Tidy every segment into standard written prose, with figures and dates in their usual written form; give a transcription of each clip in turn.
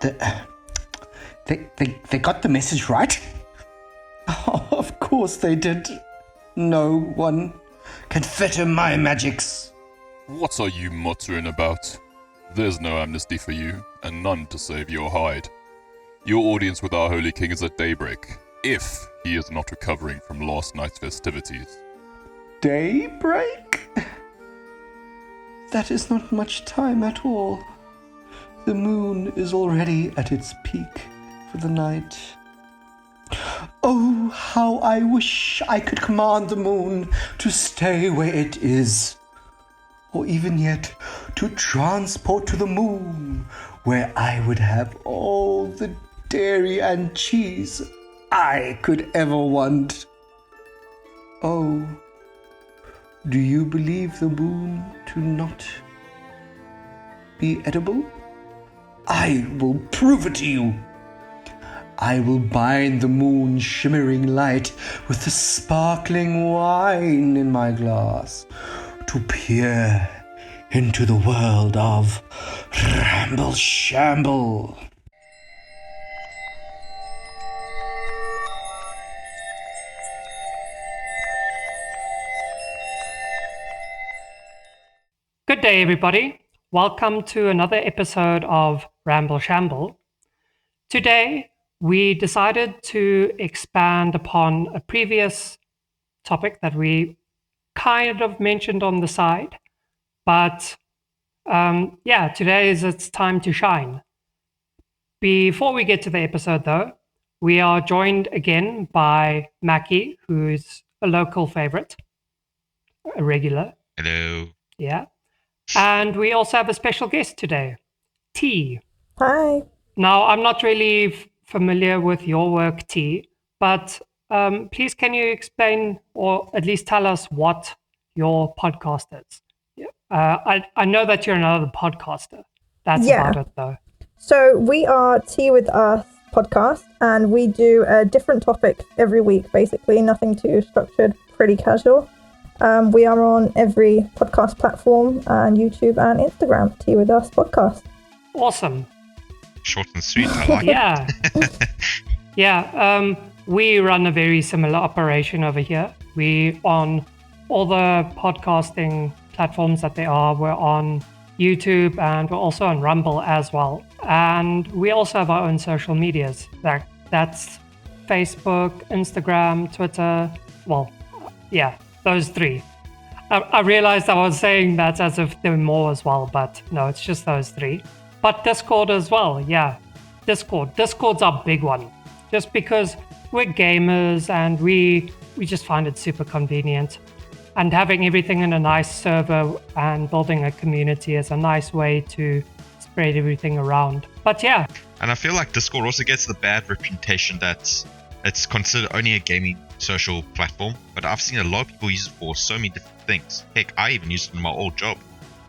They got the message right? Oh, of course they did. No one can fetter my magicks. What are you muttering about? There's no amnesty for you, and none to save your hide. Your audience with our holy king is at Daybreak, if he is not recovering from last night's festivities. Daybreak? That is not much time at all. The moon is already at its peak for the night. Oh, how I wish I could command the moon to stay where it is. Or even yet, to transport to the moon, where I would have all the dairy and cheese I could ever want. Oh, do you believe the moon to not be edible? I will prove it to you. I will bind the moon's shimmering light with the sparkling wine in my glass to peer into the world of Ramble Shamble. Good day, everybody. Welcome to another episode of Ramble Shamble. Today, we decided to expand upon a previous topic that we kind of mentioned on the side, but today is its time to shine. Before we get to the episode, though, we are joined again by Mackie, who's a local favorite, a regular. Hello. Yeah. And we also have a special guest today, T. Hi. Now, I'm not really familiar with your work, T, but please can you explain or at least tell us what your podcast is? I know that you're another podcaster. That's about it, though. So we are TeaWithUs podcast, and we do a different topic every week, basically. Nothing too structured, pretty casual. We are on every podcast platform and YouTube and Instagram, TeaWithUs podcast. Awesome. Short and sweet, I like it. We run a very similar operation over here. We on all the podcasting platforms that there are. We're on YouTube and we're also on Rumble as well. And we also have our own social medias. That's Facebook, Instagram, Twitter. Well, yeah, those three. I realized I was saying that as if there were more as well, but no, it's just those three. But Discord as well, yeah. Discord's our big one. Just because we're gamers and we just find it super convenient. And having everything in a nice server and building a community is a nice way to spread everything around. But yeah. And I feel like Discord also gets the bad reputation that it's considered only a gaming social platform. But I've seen a lot of people use it for so many different things. Heck, I even used it in my old job.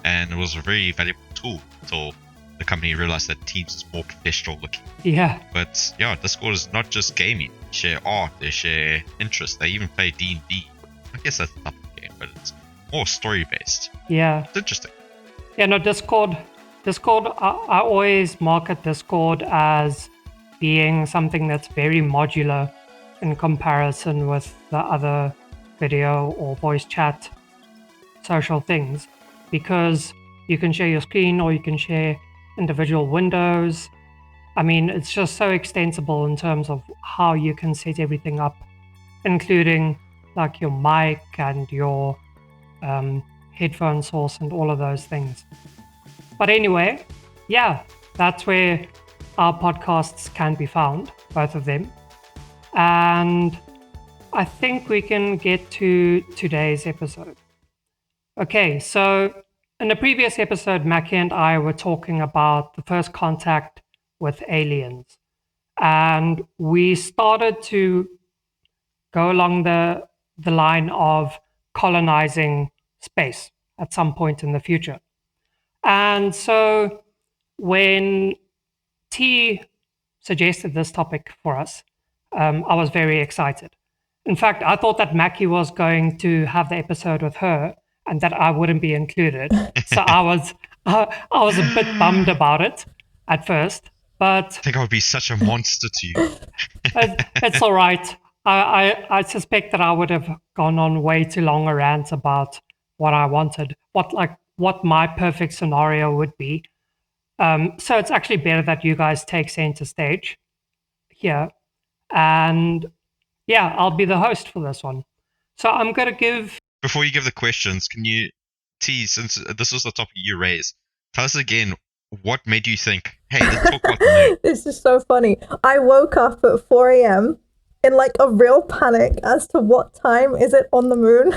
And it was a very valuable tool until the company realized that Teams is more professional looking. Yeah. But yeah, Discord is not just gaming. They share art, they share interests, they even play D&D. I guess that's not a game, but it's more story based. Yeah. It's interesting. Yeah, no, Discord, I always market Discord as being something that's very modular in comparison with the other video or voice chat social things, because you can share your screen or you can share individual windows. I mean, it's just so extensible in terms of how you can set everything up, including like your mic and your headphone source and all of those things. But anyway, yeah, that's where our podcasts can be found, both of them. And I think we can get to today's episode. Okay, so in the previous episode, Mackie and I were talking about the first contact with aliens. And we started to go along the line of colonizing space at some point in the future. And so when T suggested this topic for us, I was very excited. In fact, I thought that Mackie was going to have the episode with her and that I wouldn't be included. So I was a bit bummed about it at first. But I think I would be such a monster to you. it's all right. I suspect that I would have gone on way too long a rant about what I wanted, what my perfect scenario would be. So it's actually better that you guys take center stage here, and yeah, I'll be the host for this one. So I'm gonna give. Before you give the questions, can you, T, since this was the topic you raised, tell us again what made you think, hey, let's talk about the moon. This is so funny. I woke up at 4 a.m. in like a real panic as to what time is it on the moon.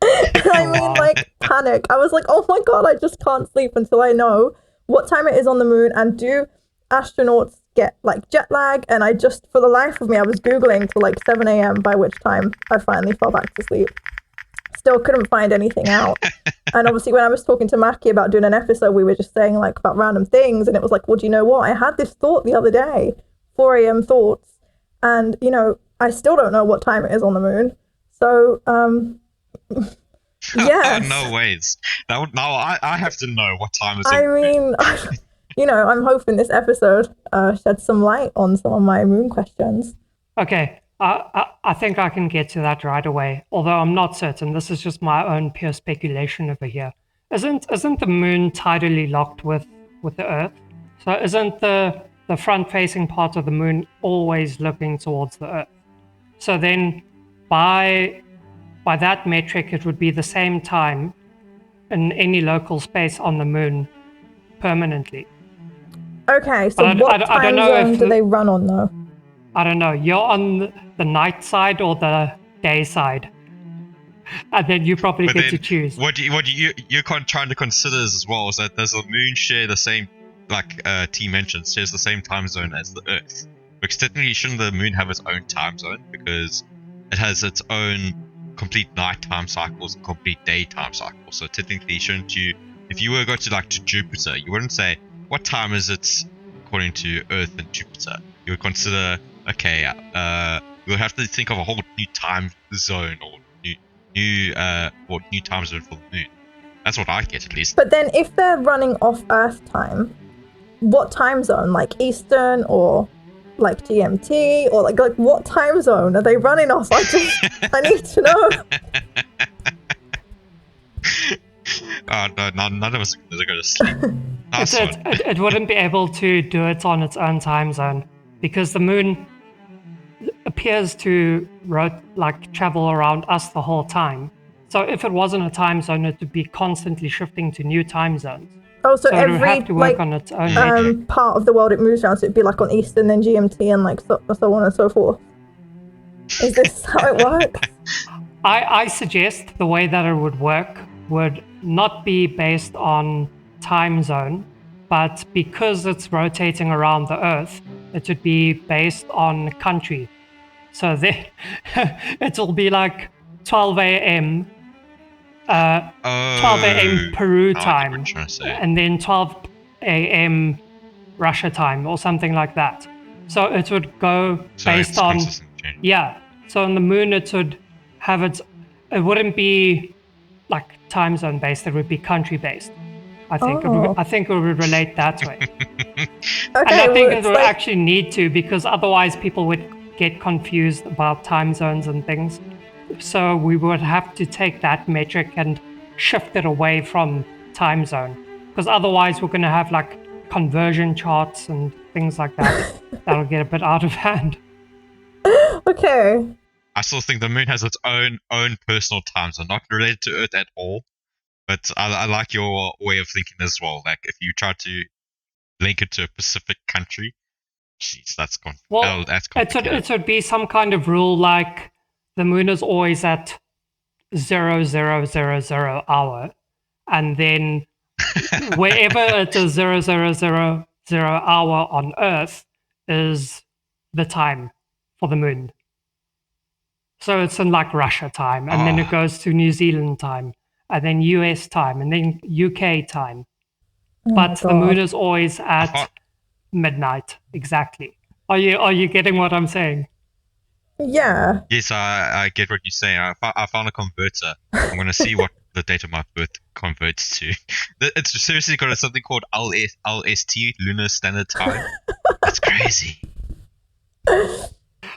I mean, like, panic. I was like, oh my God, I just can't sleep until I know what time it is on the moon, and do astronauts get like jet lag? And I just, for the life of me, I was Googling till like 7 a.m., by which time I finally fell back to sleep. Still couldn't find anything out. And obviously when I was talking to Mackie about doing an episode, we were just saying like about random things, and it was like, well, do you know what? I had this thought the other day, 4 a.m. thoughts, and you know, I still don't know what time it is on the moon. So, yes. No ways. Now I have to know what time it's I on. mean, you know, I'm hoping this episode sheds some light on some of my moon questions. Okay, I think I can get to that right away, although I'm not certain. This is just my own pure speculation over here. Isn't the moon tidally locked with the Earth? So isn't the front-facing part of the moon always looking towards the Earth? So then, by that metric, it would be the same time in any local space on the moon permanently. Okay, so But what I don't time know zone if do they run on though? I don't know. You're on the night side or the day side, and then you probably But get then, to choose. what you're trying to consider as well is that does the moon share the same, like T mentioned, shares the same time zone as the Earth? Because technically, shouldn't the moon have its own time zone, because it has its own complete nighttime cycles and complete daytime cycles? So technically, shouldn't you, if you were to go to Jupiter, you wouldn't say what time is it according to Earth and Jupiter. You would consider, okay, we'll have to think of a whole new time zone, or new time zone for the moon. That's what I get, at least. But then if they're running off Earth time, what time zone? Like Eastern or like GMT, or like what time zone are they running off? I need to know. No, none of us are going to sleep. Nice one. It wouldn't be able to do it on its own time zone because the moon appears to travel around us the whole time. So if it wasn't a time zone, it would be constantly shifting to new time zones. Oh, so it would every have to work on its own metric. part of the world it moves around, so it'd be like on Eastern, then GMT, and like so on and so forth. Is this how it works? I suggest the way that it would work would not be based on time zone, but because it's rotating around the Earth, it would be based on country. So it will be like 12 a.m. 12 a.m. Peru time, and then 12 a.m. Russia time, or something like that. So it would go based on, yeah. So on the moon, it would have it wouldn't be like time zone based. It would be country based. I think. I think it would relate that way. Okay, and I think it would like... actually need to, because otherwise people would get confused about time zones and things. So we would have to take that metric and shift it away from time zone, because otherwise we're going to have like conversion charts and things like that. That'll get a bit out of hand. Okay. I still think the moon has its own personal time zone, not related to Earth at all. But I like your way of thinking as well. Like if you try to link it to a specific country, jeez, that's complicated. It would be some kind of rule like the moon is always at 0000 hour, and then wherever it is 0000 hour on Earth is the time for the moon. So it's in like Russia time, and then it goes to New Zealand time, and then US time, and then UK time. But the moon is always at midnight exactly. Are you getting what I'm saying? Yeah. Yes, I get what you're saying. I found a converter. I'm going to see what the date of my birth converts to. It's seriously got something called LST, Lunar Standard Time. That's crazy.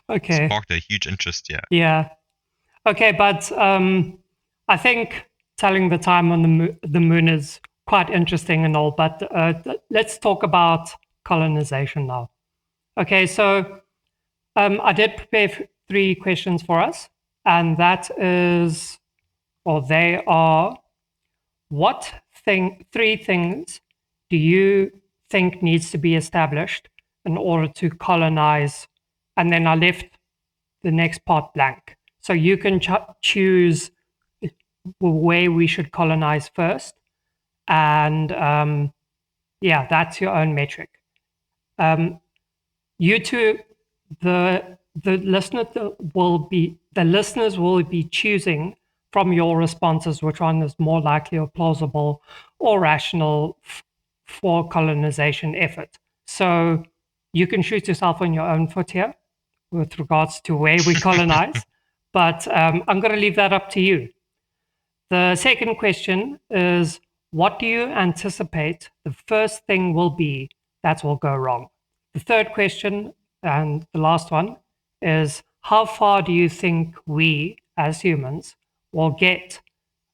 Okay. Sparked a huge interest, yeah. Yeah. Okay, but I think telling the time on the moon is quite interesting and all, but let's talk about colonization now. Okay, so I did prepare 3 questions for us, and that is, or they are, what 3 things do you think needs to be established in order to colonize? And then I left the next part blank. So you can choose where we should colonize first. And yeah, that's your own metric. You two, the listeners will be choosing from your responses which one is more likely or plausible or rational for colonization effort. So you can shoot yourself on your own foot here with regards to where we colonize, but I'm going to leave that up to you. The second question is, what do you anticipate the first thing will be that will go wrong? The third question, and the last one, is how far do you think we as humans will get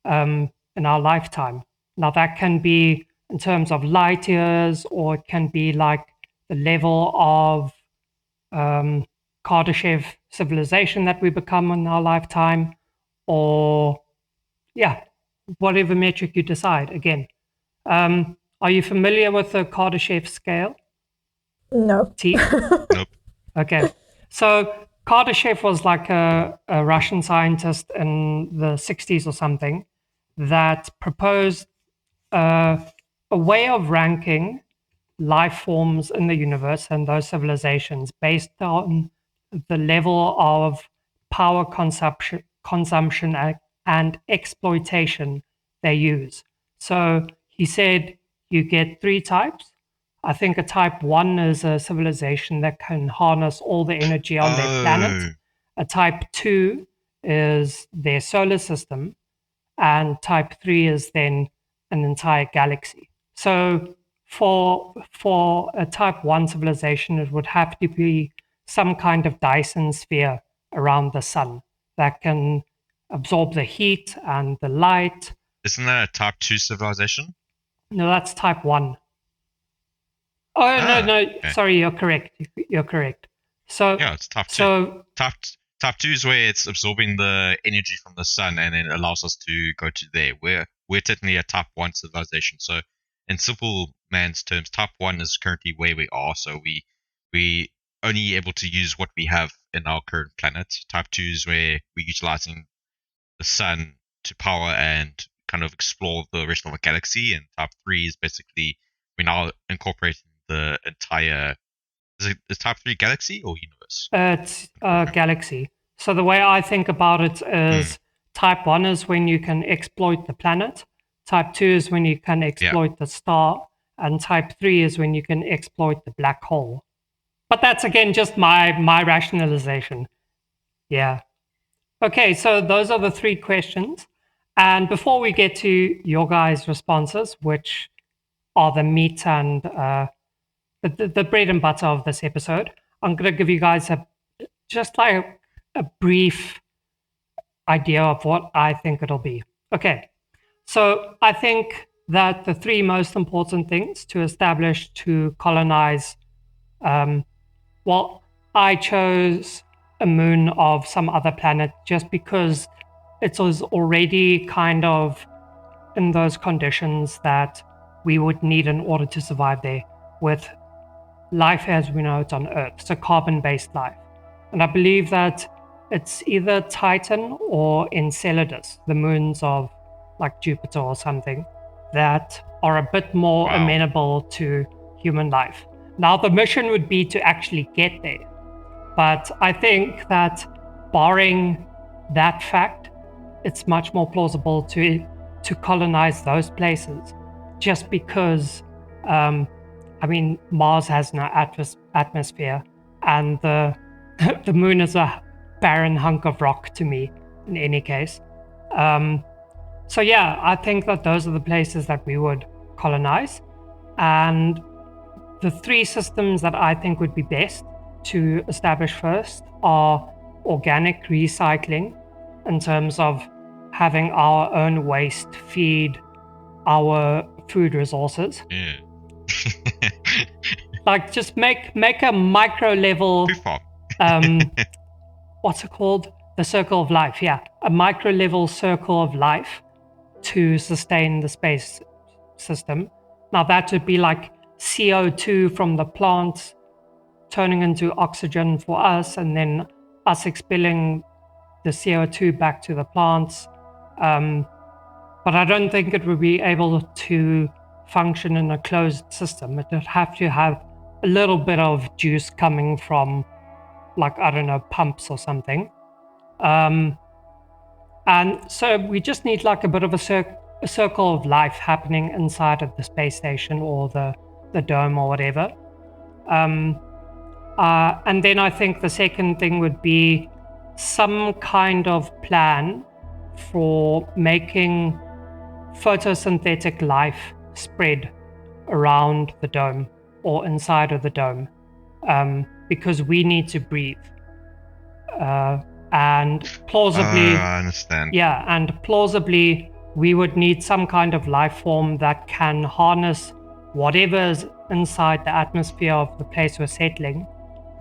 in our lifetime? Now, that can be in terms of light years, or it can be like the level of Kardashev civilization that we become in our lifetime, or yeah, whatever metric you decide. Again, are you familiar with the Kardashev scale? No. T? Nope. Okay. So Kardashev was like a Russian scientist in the 60s or something that proposed a way of ranking life forms in the universe and those civilizations based on the level of power consumption and exploitation they use. So he said you get 3 types. I think a type 1 is a civilization that can harness all the energy on their planet. A type 2 is their solar system. And type 3 is then an entire galaxy. So for a type 1 civilization, it would have to be some kind of Dyson sphere around the sun that can absorb the heat and the light. Isn't that a type 2 civilization? No, that's type 1. Oh, no, okay. sorry, you're correct. You're correct. So yeah, it's type 2. So Type 2 is where it's absorbing the energy from the sun and then it allows us to go to there. We're technically a type 1 civilization. So in simple man's terms, type 1 is currently where we are. So we only able to use what we have in our current planet. Type 2 is where we're utilizing the sun to power and kind of explore the rest of the galaxy. And type 3 is basically we're now incorporating the entire. Is type 3 galaxy or universe? It's galaxy. So the way I think about it is type 1 is when you can exploit the planet. Type 2 is when you can exploit the star. And type 3 is when you can exploit the black hole. But that's, again, just my rationalization. Yeah. Okay, so those are the 3 questions. And before we get to your guys' responses, which are the meat and the bread and butter of this episode, I'm going to give you guys just like a brief idea of what I think it'll be. Okay, so I think that the 3 most important things to establish to colonize, well, I chose a moon of some other planet just because it was already kind of in those conditions that we would need in order to survive there, with life as we know it on Earth, so carbon-based life. And I believe that it's either Titan or Enceladus, the moons of like Jupiter or something, that are a bit more amenable to human life. Now, the mission would be to actually get there. But I think that barring that fact, it's much more plausible to colonize those places, just because I mean, Mars has no atmosphere, and the the moon is a barren hunk of rock to me, in any case. So yeah, I think that those are the places that we would colonize. And the 3 systems that I think would be best to establish first are organic recycling, in terms of having our own waste feed our food resources. Yeah. Like just make a micro level Food farm. what's it called? The circle of life, yeah. A micro level circle of life to sustain the space system. Now that would be like CO2 from the plants turning into oxygen for us, and then us expelling the CO2 back to the plants. But I don't think it would be able to function in a closed system. It would have to have a little bit of juice coming from, like, I don't know, pumps or something. And so we just need like a bit of a circle of life happening inside of the space station or the dome or whatever. And then I think the second thing would be some kind of plan for making photosynthetic life spread around the dome or inside of the dome, because we need to breathe. And plausibly, I understand. yeah, and plausibly, we would need some kind of life form that can harness whatever's inside the atmosphere of the place we're settling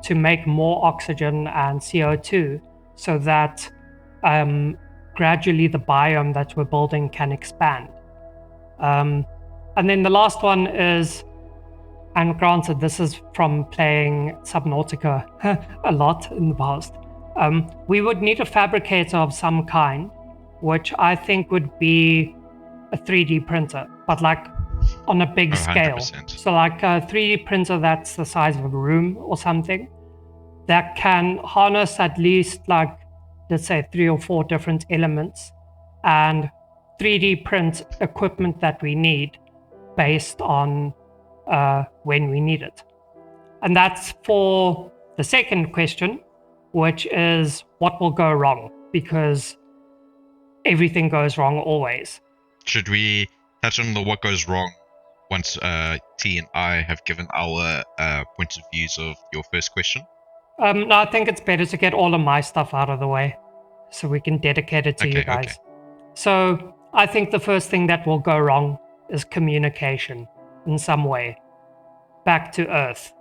to make more oxygen and CO2, so that gradually the biome that we're building can expand. And then the last one is, and granted, this is from playing Subnautica a lot in the past, we would need a fabricator of some kind, which I think would be a 3D printer, but like on a big scale. 100%. So like a 3D printer that's the size of a room or something, that can harness at least like, let's say 3 or 4 different elements and 3D print equipment that we need based on when we need it. And that's for the second question, which is what will go wrong, because everything goes wrong always. Should we touch on the what goes wrong once T and I have given our points of views of your first question? No, I think it's better to get all of my stuff out of the way so we can dedicate it to you guys. Okay. So I think the first thing that will go wrong is communication in some way back to Earth.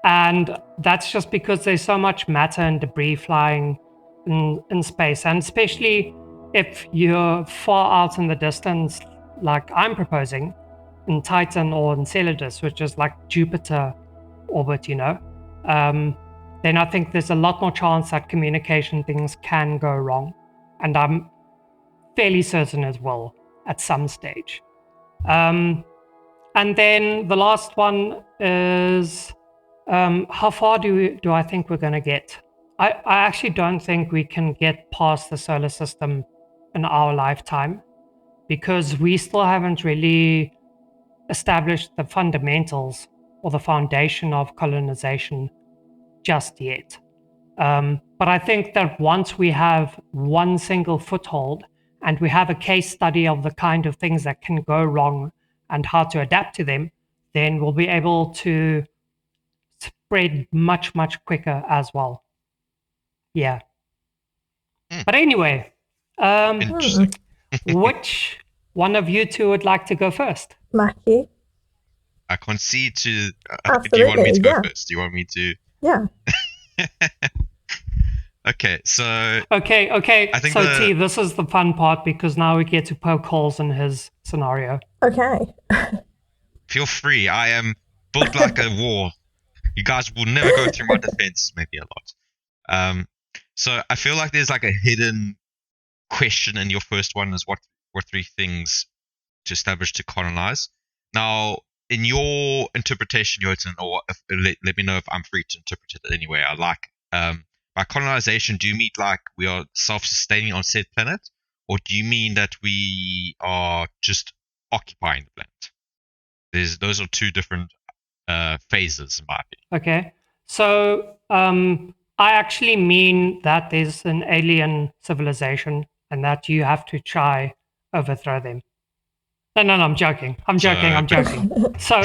And that's just because there's so much matter and debris flying in space. And especially if you're far out in the distance, like I'm proposing, in Titan or Enceladus, which is like Jupiter orbit, then I think there's a lot more chance that communication things can go wrong. And I'm fairly certain it will at some stage. And then the last one is, how far do I think we're going to get? I actually don't think we can get past the solar system in our lifetime, because we still haven't really established the fundamentals or the foundation of colonization just yet. But I think that once we have one single foothold and we have a case study of the kind of things that can go wrong and how to adapt to them, then we'll be able to spread much, much quicker as well. Yeah. But anyway, Interesting. which one of you two would like to go first? Mackie. I concede to. Absolutely, do you want me to go yeah. first? Do you want me to? Yeah. Okay, so Okay. I think So T, this is the fun part, because now we get to poke holes in his scenario. Okay. feel free. I am built like a wall. You guys will never go through my defense, maybe a lot. So I feel like there's like a hidden question in your first one is what 3 things to establish to colonize. Now, in your interpretation, Jotun, or let me know if I'm free to interpret it anyway. I like by colonization, do you mean like we are self-sustaining on said planet, or do you mean that we are just occupying the planet? Those are 2 different phases in my opinion. Okay. So I actually mean that there's an alien civilization and that you have to try overthrow them. No, I'm joking. I'm joking. So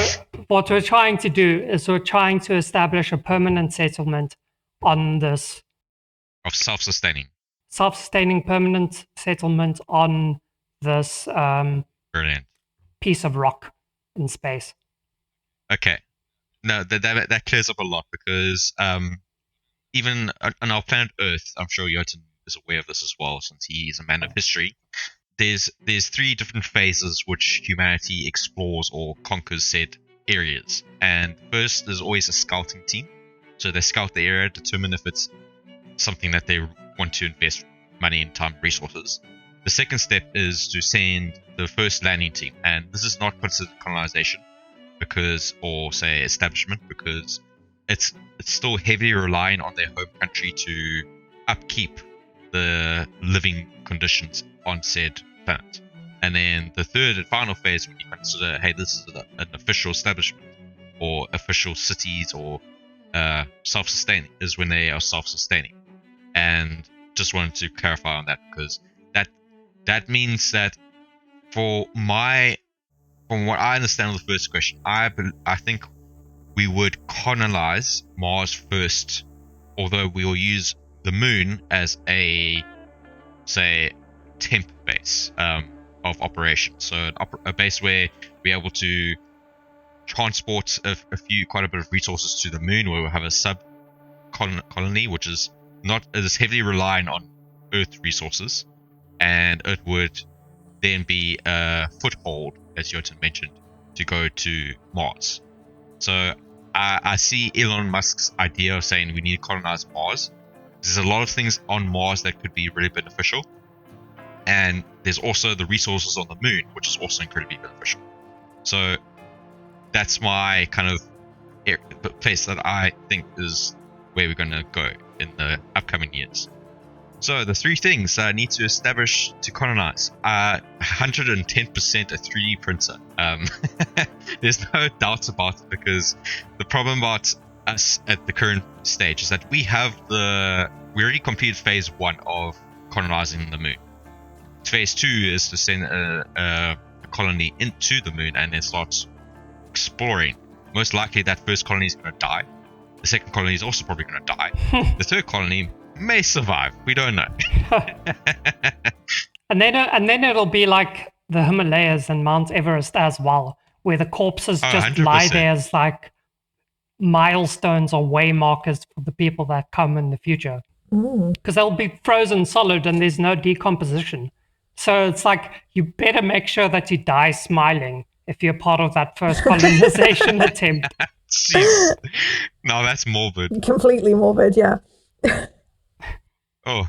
what we're trying to do is we're trying to establish a permanent settlement on this Of self-sustaining. self-sustaining permanent settlement on this Brilliant. piece of rock in space. Okay. No, that clears up a lot because even on our planet Earth, I'm sure Jotun is aware of this as well, since he is a man of history. There's 3 different phases which humanity explores or conquers said areas. And first, there's always a scouting team. So they scout the area, determine if it's something that they want to invest money and time, resources. The second step is to send the first landing team, and this is not considered colonization or say establishment, because it's still heavily relying on their home country to upkeep the living conditions on said planet. And then the third and final phase, when you consider, hey, this is an official establishment or official cities or self-sustaining, is when they are self-sustaining. And just wanted to clarify on that, because that means that from what I understand of the first question, I think we would colonize Mars first, although we will use the moon as a, say, temp base of operation. So a base where we're able to transport quite a bit of resources to the moon, where we'll have a sub colony, which is not as heavily relying on Earth resources, and it would then be a foothold, as Jotun mentioned, to go to Mars. So I see Elon Musk's idea of saying we need to colonize Mars. There's a lot of things on Mars that could be really beneficial, and there's also the resources on the moon, which is also incredibly beneficial. So that's my kind of place that I think is where we're going to go in the upcoming years. So the 3 things that I need to establish to colonize are 110% a 3D printer. There's no doubts about it, because the problem about us at the current stage is that we already completed phase 1 of colonizing the moon. Phase 2 is to send a colony into the moon and then start exploring. Most likely that first colony is going to die. The second colony is also probably going to die. The third colony may survive. We don't know. and then it'll be like the Himalayas and Mount Everest as well, where the corpses just 100%. lie there as like milestones or way markers for the people that come in the future. Because they'll be frozen solid and there's no decomposition. So it's like, you better make sure that you die smiling if you're part of that first colonization attempt. Jeez. No, that's morbid. Completely morbid, yeah. Oh,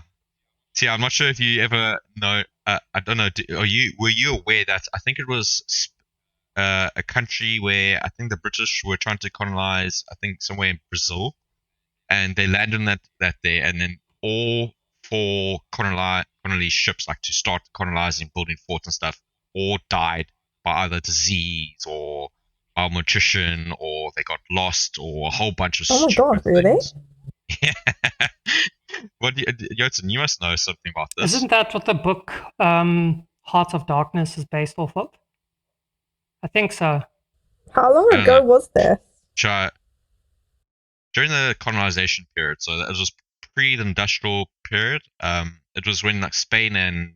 see, I'm not sure if you ever know. I don't know. Were you aware that I think it was a country where I think the British were trying to colonize? I think somewhere in Brazil, and they landed on that there, and then all 4 colony ships, like to start colonizing, building forts and stuff, all died by either disease or malnutrition, or they got lost, or a whole bunch of Oh my stupid god, really? things. Yeah. What, Jotun, you must know something about this. Isn't that what the book Heart of Darkness is based off of? I think so. How long I don't ago know. was this? During the colonization period, so that was pre-industrial period. It was when like Spain and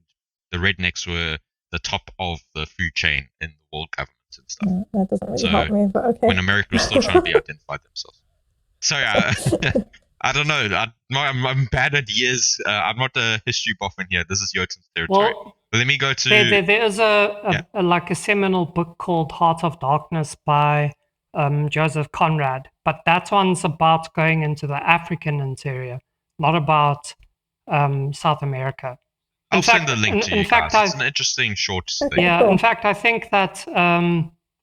the rednecks were the top of the food chain in the world government and stuff. That doesn't really So, help me, but okay. When America was still trying to de-identify themselves. Sorry, I don't know. I'm bad at years. I'm not a history buff in here. This is Jotun's territory. Well, But let me go to... there is a like a seminal book called Heart of Darkness by Joseph Conrad, but that one's about going into the African interior, not about South America. I'll send the link to you guys. It's an interesting short thing. Yeah, cool. in fact, I think that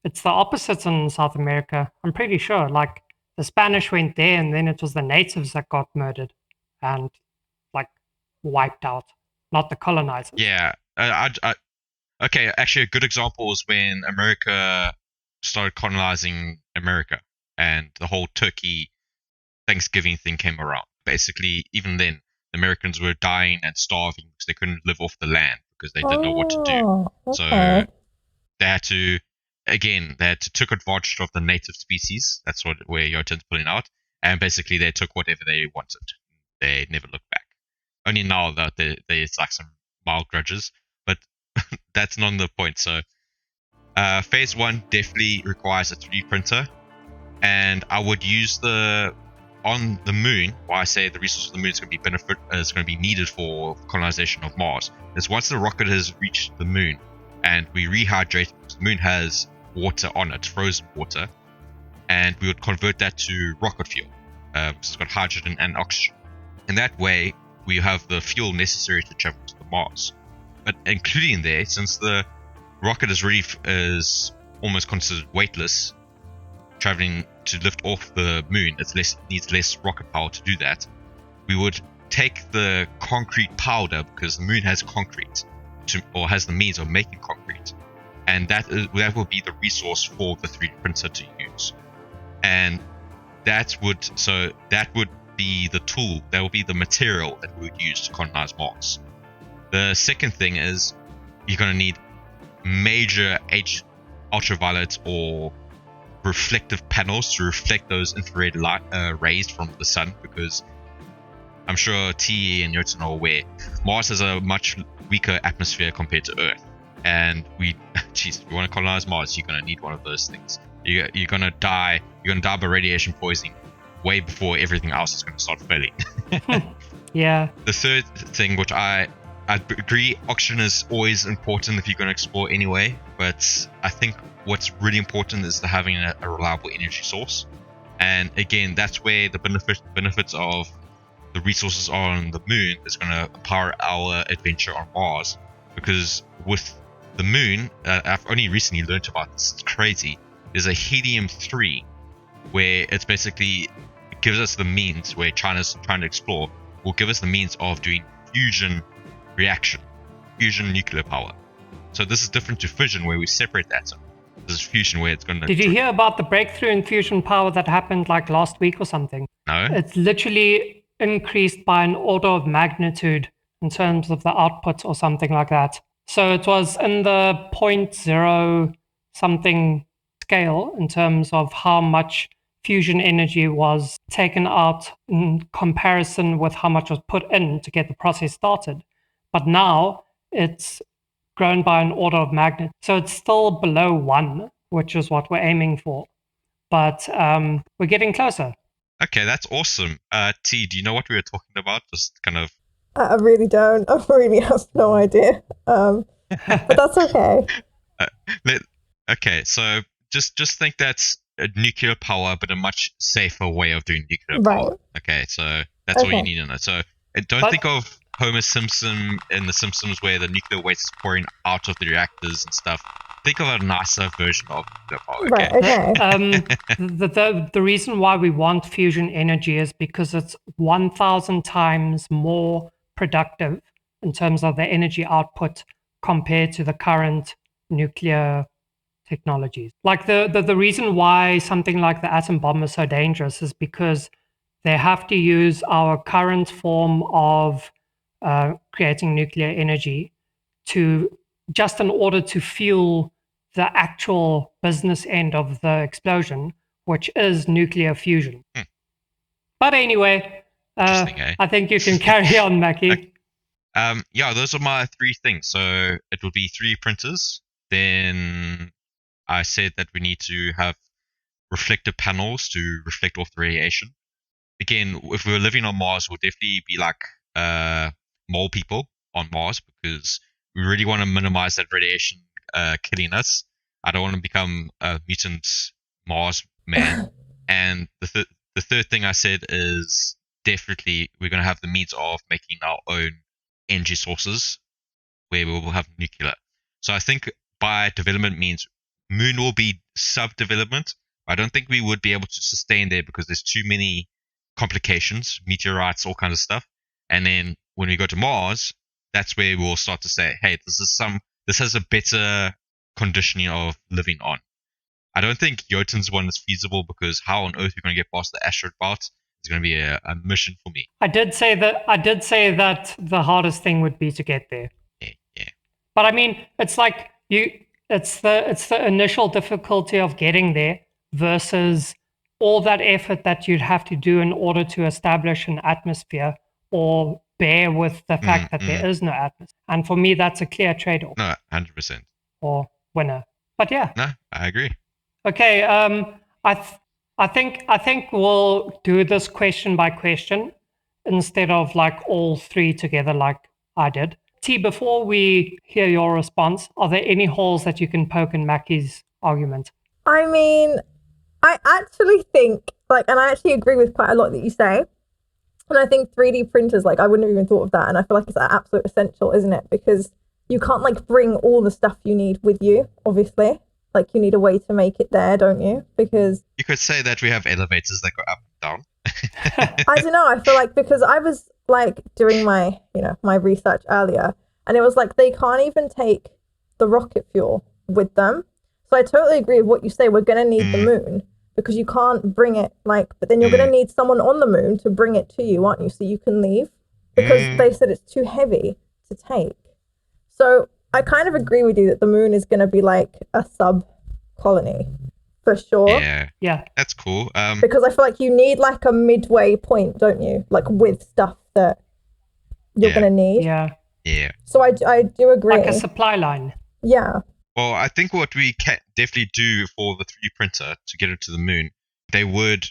it's the opposite in South America. I'm pretty sure. Like, the Spanish went there, and then it was the natives that got murdered and, like, wiped out, not the colonizers. Yeah. Okay, actually, a good example is when America started colonizing America, and the whole Turkey Thanksgiving thing came around. Basically, even then, the Americans were dying and starving because they couldn't live off the land because they didn't know what to do. So Okay. they had to, again, took advantage of the native species. That's where Jotun's pulling out. And basically they took whatever they wanted. They never looked back. Only now that there's like some mild grudges, but that's not the point. So phase 1 definitely requires a 3D printer. And I would use on the moon, why I say the resource of the moon is going to be needed for colonization of Mars, is once the rocket has reached the moon and we rehydrate, the moon has water on it, frozen water, and we would convert that to rocket fuel. So it's got hydrogen and oxygen. In that way, we have the fuel necessary to travel to the Mars. But including there, since the rocket is almost considered weightless, traveling to lift off the moon, it needs less rocket power to do that. We would take the concrete powder, because the moon has concrete, or has the means of making concrete, and that will be the resource for the 3D printer to use. And that would be the tool, that will be the material that we would use to colonize Mars. The second thing is you're going to need major ultraviolet or reflective panels to reflect those infrared light rays from the sun, because I'm sure T and Jotun are aware Mars has a much weaker atmosphere compared to Earth, and if you want to colonize Mars, you're going to need one of those things. You're going to die by radiation poisoning way before everything else is going to start failing. Yeah. The third thing, which I agree, oxygen is always important if you're going to explore anyway, but I think what's really important is having a reliable energy source. And again, that's where the benefits of the resources on the moon is going to power our adventure on Mars. Because with the moon, I've only recently learned about this, it's crazy, there's a helium-3 where it's basically, it gives us the means, where China's trying to explore, will give us the means of doing fusion nuclear power. So this is different to fission, where we separate atoms. This is fusion, where it's going to... Did you hear about the breakthrough in fusion power that happened like last week or something? No? It's literally increased by an order of magnitude in terms of the output or something like that. So it was in the 0.0 something scale in terms of how much fusion energy was taken out in comparison with how much was put in to get the process started. But now it's grown by an order of magnitude. So it's still below 1, which is what we're aiming for. But we're getting closer. Okay, that's awesome. T, do you know what we were talking about? Just kind of... I really don't. I really have no idea. But that's okay. Okay, so just think that's a nuclear power, but a much safer way of doing nuclear power. Right. Okay, so that's all you need to know. So don't think of Homer Simpson in The Simpsons where the nuclear waste is pouring out of the reactors and stuff. Think of a nicer version of nuclear power. Okay? Right, the reason why we want fusion energy is because it's 1,000 times more productive in terms of the energy output compared to the current nuclear technologies. Like the reason why something like the atom bomb is so dangerous is because they have to use our current form of creating nuclear energy just in order to fuel the actual business end of the explosion, which is nuclear fusion. But anyway, I think you can carry on, Mackie. Yeah, those are my 3 things. So it will be 3 printers. Then I said that we need to have reflective panels to reflect off the radiation. Again, if we were living on Mars, we'll definitely be like mole people on Mars, because we really want to minimize that radiation killing us. I don't want to become a mutant Mars man. And the third thing I said is definitely we're going to have the means of making our own energy sources where we will have nuclear. So I think by development means moon will be sub-development. I don't think we would be able to sustain there because there's too many complications, meteorites, all kinds of stuff. And then when we go to Mars, that's where we'll start to say, hey, this has a better conditioning of living on. I don't think Jotun's one is feasible, because how on earth are we going to get past the asteroid belt? It's going to be a mission for me. I did say that the hardest thing would be to get there. Yeah. But I mean, it's like it's the initial difficulty of getting there versus all that effort that you'd have to do in order to establish an atmosphere or bear with the fact that there is no atmosphere. And for me, that's a clear trade-off. No, 100%. Or winner. But yeah. No, I agree. Okay. I think we'll do this question by question instead of like all three together like I did. T, before we hear your response, are there any holes that you can poke in Mackie's argument? I mean, I actually think, and I actually agree with quite a lot that you say. And I think 3D printers, I wouldn't have even thought of that. And I feel like it's an absolute essential, isn't it? Because you can't, bring all the stuff you need with you, obviously. You need a way to make it there, don't you? Because... You could say that we have elevators that go up and down. I don't know. I feel because I was, doing my, my research earlier, and it was they can't even take the rocket fuel with them. So I totally agree with what you say. We're going to need the moon because you can't bring it, but then you're going to need someone on the moon to bring it to you, aren't you? So you can leave because they said it's too heavy to take. So I kind of agree with you that the moon is going to be a sub-colony for sure. Yeah. That's cool. Because I feel you need a midway point, don't you? With stuff that you're going to need. Yeah. Yeah. So I do agree. Like a supply line. Yeah. Well, I think what we can definitely do for the 3D printer to get it to the moon, they would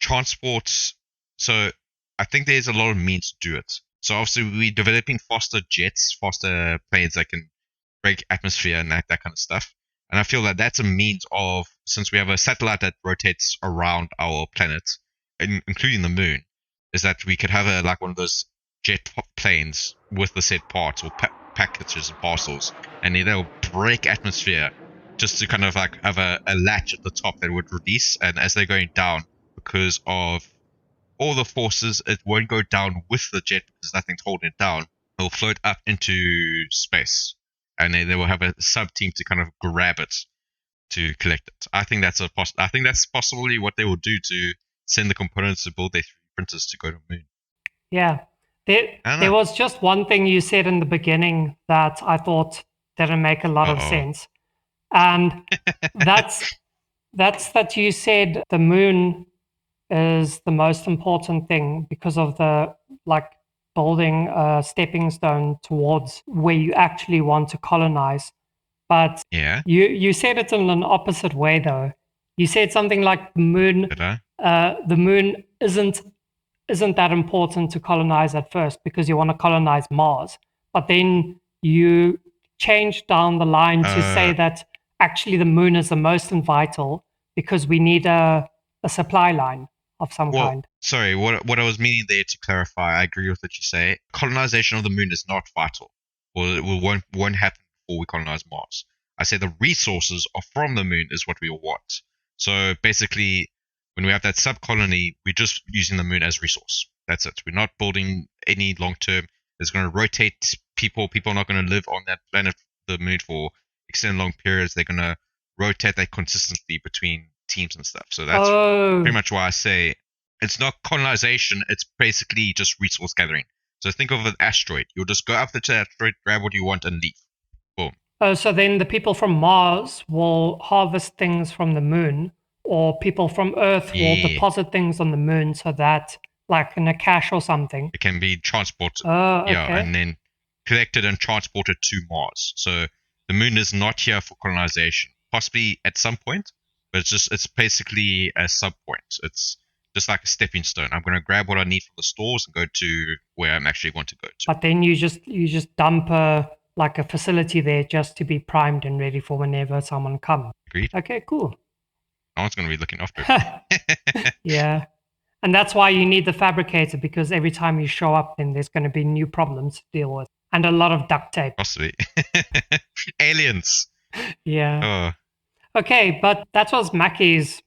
transport. So I think there's a lot of means to do it. So obviously we're developing faster jets, faster planes that can break atmosphere and that kind of stuff. And I feel that that's a means of, since we have a satellite that rotates around our planet, including the moon, is that we could have one of those jet planes with the said parts or packages and parcels, and they'll break atmosphere just to kind of have a latch at the top that would release, and as they're going down, because of all the forces, it won't go down with the jet because nothing's holding it down. It'll float up into space, and then they will have a sub team to kind of grab it to collect it. I think that's I think that's possibly what they will do to send the components to build their 3D printers to go to the moon. Yeah. There was just one thing you said in the beginning that I thought didn't make a lot of sense. And that's that you said the moon is the most important thing because of the building a stepping stone towards where you actually want to colonize. But you said it in an opposite way though. You said something like the moon isn't that important to colonize at first because you want to colonize Mars. But then you change down the line to say that actually the moon is the most vital because we need a supply line of some kind. Sorry, what I was meaning there to clarify, I agree with what you say. Colonization of the moon is not vital. Well, it won't happen before we colonize Mars. I say the resources are from the moon is what we want. So basically, when we have that sub-colony, we're just using the moon as resource. That's it. We're not building any long-term. It's going to rotate people. People are not going to live on that planet, the moon, for extended long periods. They're going to rotate that consistently between teams and stuff. So that's pretty much why I say it's not colonization. It's basically just resource gathering. So think of an asteroid. You'll just go up to the asteroid, grab what you want, and leave. Boom. Oh, so then the people from Mars will harvest things from the moon, or people from Earth will deposit things on the moon so that, in a cache or something, it can be transported. Okay. And then collected and transported to Mars. So the moon is not here for colonization. Possibly at some point, but it's basically a sub point. It's just like a stepping stone. I'm going to grab what I need from the stores and go to where I'm actually want to go to. But then you just dump a facility there just to be primed and ready for whenever someone comes. Agreed. Okay, cool. No one's going to be looking after it. Yeah. And that's why you need the fabricator, because every time you show up, then there's going to be new problems to deal with. And a lot of duct tape. Possibly. Aliens. Yeah. Okay, but that was Mackie's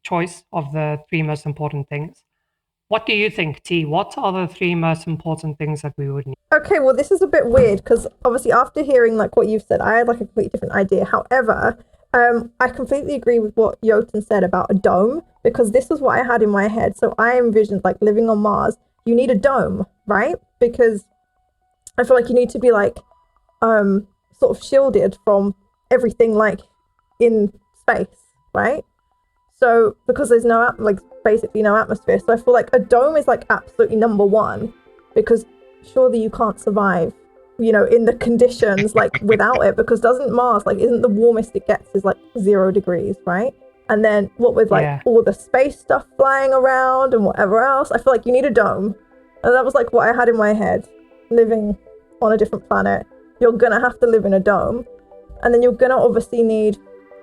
choice of the 3 most important things. What do you think, T? What are the 3 most important things that we would need? Okay, well, this is a bit weird because obviously after hearing what you've said, I had a completely different idea. However, I completely agree with what Jotun said about a dome, because this is what I had in my head. So I envisioned like living on Mars. You need a dome, right? Because I feel like you need to be like sort of shielded from everything like in space, right? So because there's no basically no atmosphere, so I feel like a dome is like absolutely number one, because surely you can't survive, in the conditions like without it, because doesn't Mars isn't the warmest it gets is like 0 degrees, right? And then what with all the space stuff flying around and whatever else, I feel like you need a dome. And that was like what I had in my head. Living on a different planet, you're gonna have to live in a dome, and then you're gonna obviously need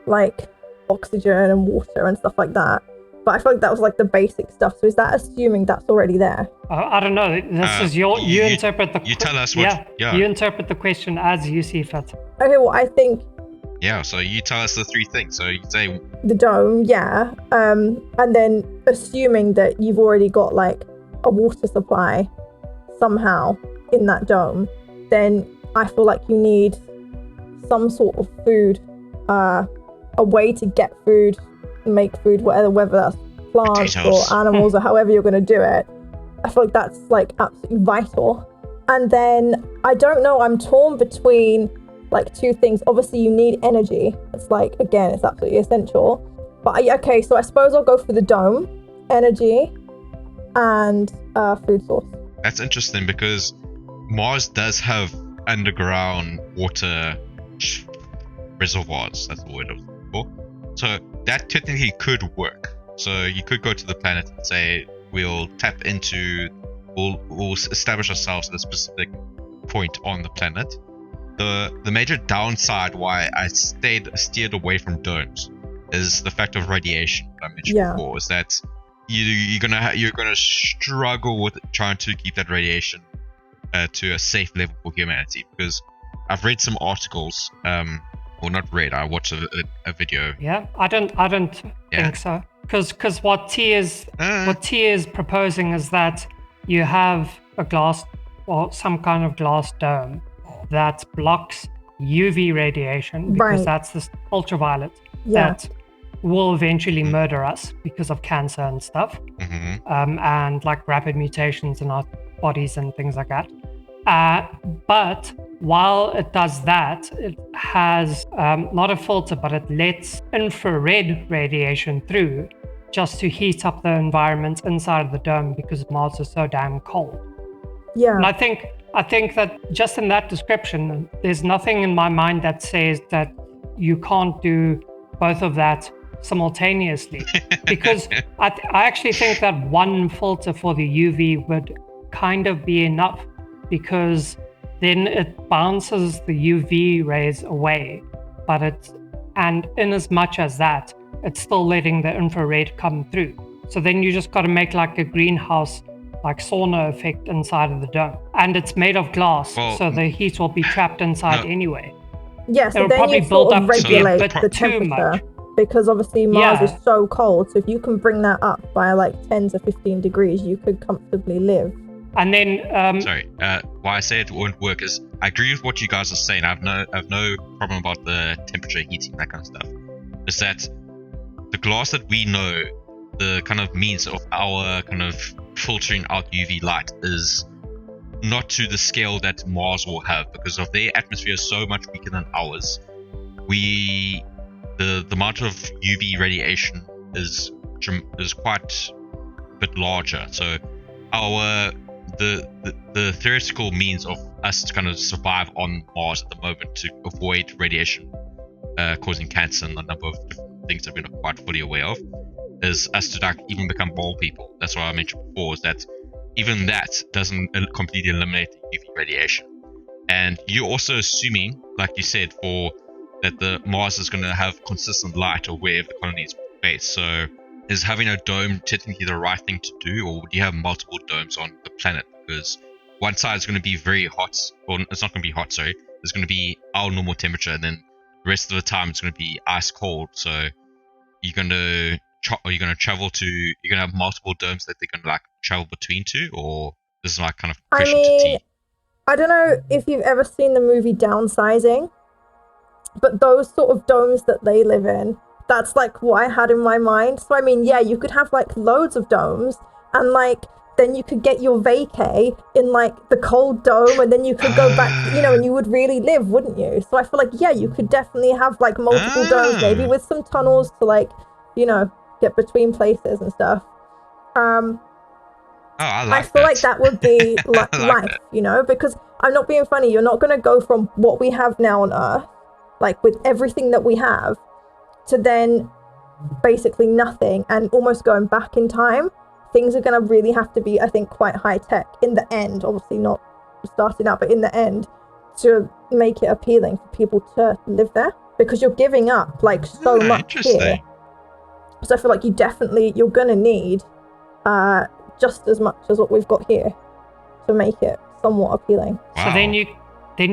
like oxygen and water and stuff like that. But I feel like that was like the basic stuff. So is that assuming that's already there? I don't know. This is you interpret the. You tell us what. Yeah. You interpret the question as you see fit. Okay. Well, I think. Yeah. So you tell us the 3 things. So you say the dome, yeah. And then assuming that you've already got like a water supply somehow in that dome, then I feel like you need some sort of food, a way to get food, make food, whether that's plants potatoes or animals or however you're going to do it. I feel like that's like absolutely vital. And then I don't know, I'm torn between like 2 things. Obviously you need energy. It's like, again, it's absolutely essential. But okay, so I suppose I'll go for the dome, energy, and food source. That's interesting because Mars does have underground water reservoirs. That's the word I was looking for. So that technically could work. So you could go to the planet and say, we'll establish ourselves at a specific point on the planet. The major downside why I steered away from domes is the fact of radiation that I mentioned before. Is that you're gonna struggle with trying to keep that radiation to a safe level for humanity, because I've read some articles, or not read, I watched a video. Yeah, I don't think so, because what T is proposing is that you have a glass or some kind of glass dome that blocks UV radiation, because that's this ultraviolet that will eventually murder us because of cancer and stuff, and like rapid mutations in our bodies and things like that. But while it does that, it has not a filter, but it lets infrared radiation through just to heat up the environment inside of the dome, because Mars is so damn cold. Yeah. And I think that just in that description, there's nothing in my mind that says that you can't do both of that simultaneously, because I actually think that one filter for the UV would kind of be enough, because then it bounces the UV rays away, and in as much as that, it's still letting the infrared come through. So then you just got to make like a greenhouse, like sauna effect inside of the dome, and it's made of glass, so the heat will be trapped inside anyway. Yeah, so it'll then probably you build sort of up to be a regulate bit the too temperature, much. because obviously Mars is so cold. So if you can bring that up by like 10 to 15 degrees, you could comfortably live. And then why I say it won't work is I agree with what you guys are saying. I've no problem about the temperature, heating, that kind of stuff. Is that the glass that we know, the kind of means of our kind of filtering out UV light is not to the scale that Mars will have, because of their atmosphere is so much weaker than ours. The amount of UV radiation is quite a bit larger. So the theoretical means of us to kind of survive on Mars at the moment, to avoid radiation causing cancer and a number of different things that we're not quite fully aware of, is us to like even become bald people. That's what I mentioned before, is that even that doesn't completely eliminate the UV radiation. And you're also assuming, like you said, that the Mars is going to have consistent light or wherever the colony is based. So is having a dome technically the right thing to do, or do you have multiple domes on the planet? Because one side is going to be very hot, or it's not going to be hot, sorry. It's going to be our normal temperature, and then the rest of the time it's going to be ice cold. So you're going to have multiple domes that they're going to like travel between to, or this is like kind of question to T. I don't know if you've ever seen the movie Downsizing. But those sort of domes that they live in, that's like what I had in my mind. So I mean, yeah, you could have like loads of domes, and like then you could get your vacay in like the cold dome, and then you could go back, and you would really live, wouldn't you? So I feel like, yeah, you could definitely have like multiple domes, maybe with some tunnels to like, get between places and stuff. I feel like that would be life, because I'm not being funny. You're not going to go from what we have now on Earth, like with everything that we have, to then basically nothing and almost going back in time. Things are going to really have to be, I think, quite high tech in the end, obviously not starting out, but in the end, to make it appealing for people to live there, because you're giving up like so much here. So I feel like you're going to need just as much as what we've got here to make it somewhat appealing. Wow. So then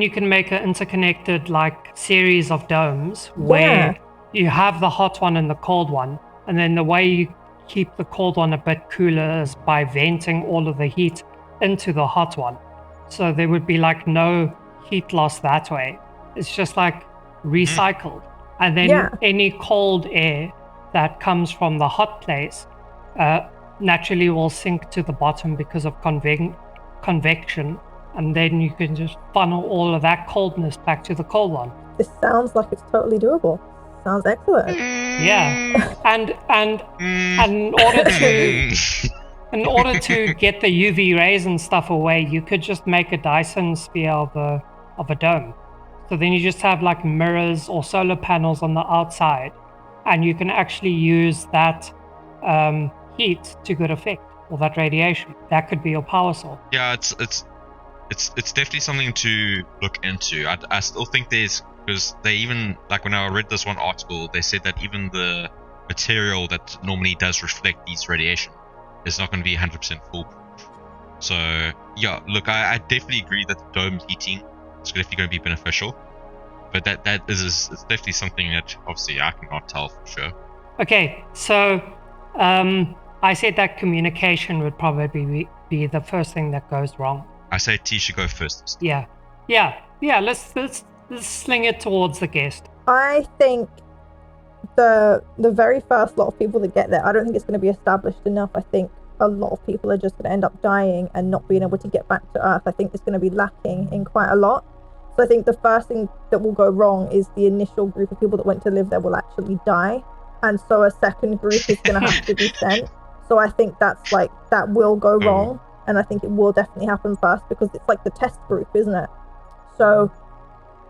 you can make an interconnected like series of domes where you have the hot one and the cold one, and then the way you keep the cold one a bit cooler is by venting all of the heat into the hot one. So there would be like no heat loss that way. It's just like recycled. And then any cold air that comes from the hot place naturally will sink to the bottom because of convection, and then you can just funnel all of that coldness back to the cold one. This sounds like it's totally doable. Sounds excellent. Yeah, and in order to get the UV rays and stuff away, you could just make a Dyson sphere of a dome. So then you just have like mirrors or solar panels on the outside, and you can actually use that heat to good effect, or that radiation. That could be your power source. Yeah, it's definitely something to look into. I still think because they even, like when I read this one article, they said that even the material that normally does reflect these radiation is not going to be 100% foolproof. So yeah, look, I definitely agree that the dome heating is definitely going to be beneficial, but that is definitely something that obviously I cannot tell for sure. Okay, so I said that communication would probably be the first thing that goes wrong. I say T should go first. Yeah. Let's sling it towards the guest. I think the very first lot of people that get there, I don't think it's going to be established enough. I think a lot of people are just going to end up dying and not being able to get back to Earth. I think it's going to be lacking in quite a lot. So I think the first thing that will go wrong is the initial group of people that went to live there will actually die. And so a second group is going to have to be sent. So I think that will go wrong. And I think it will definitely happen first, because it's like the test group, isn't it? So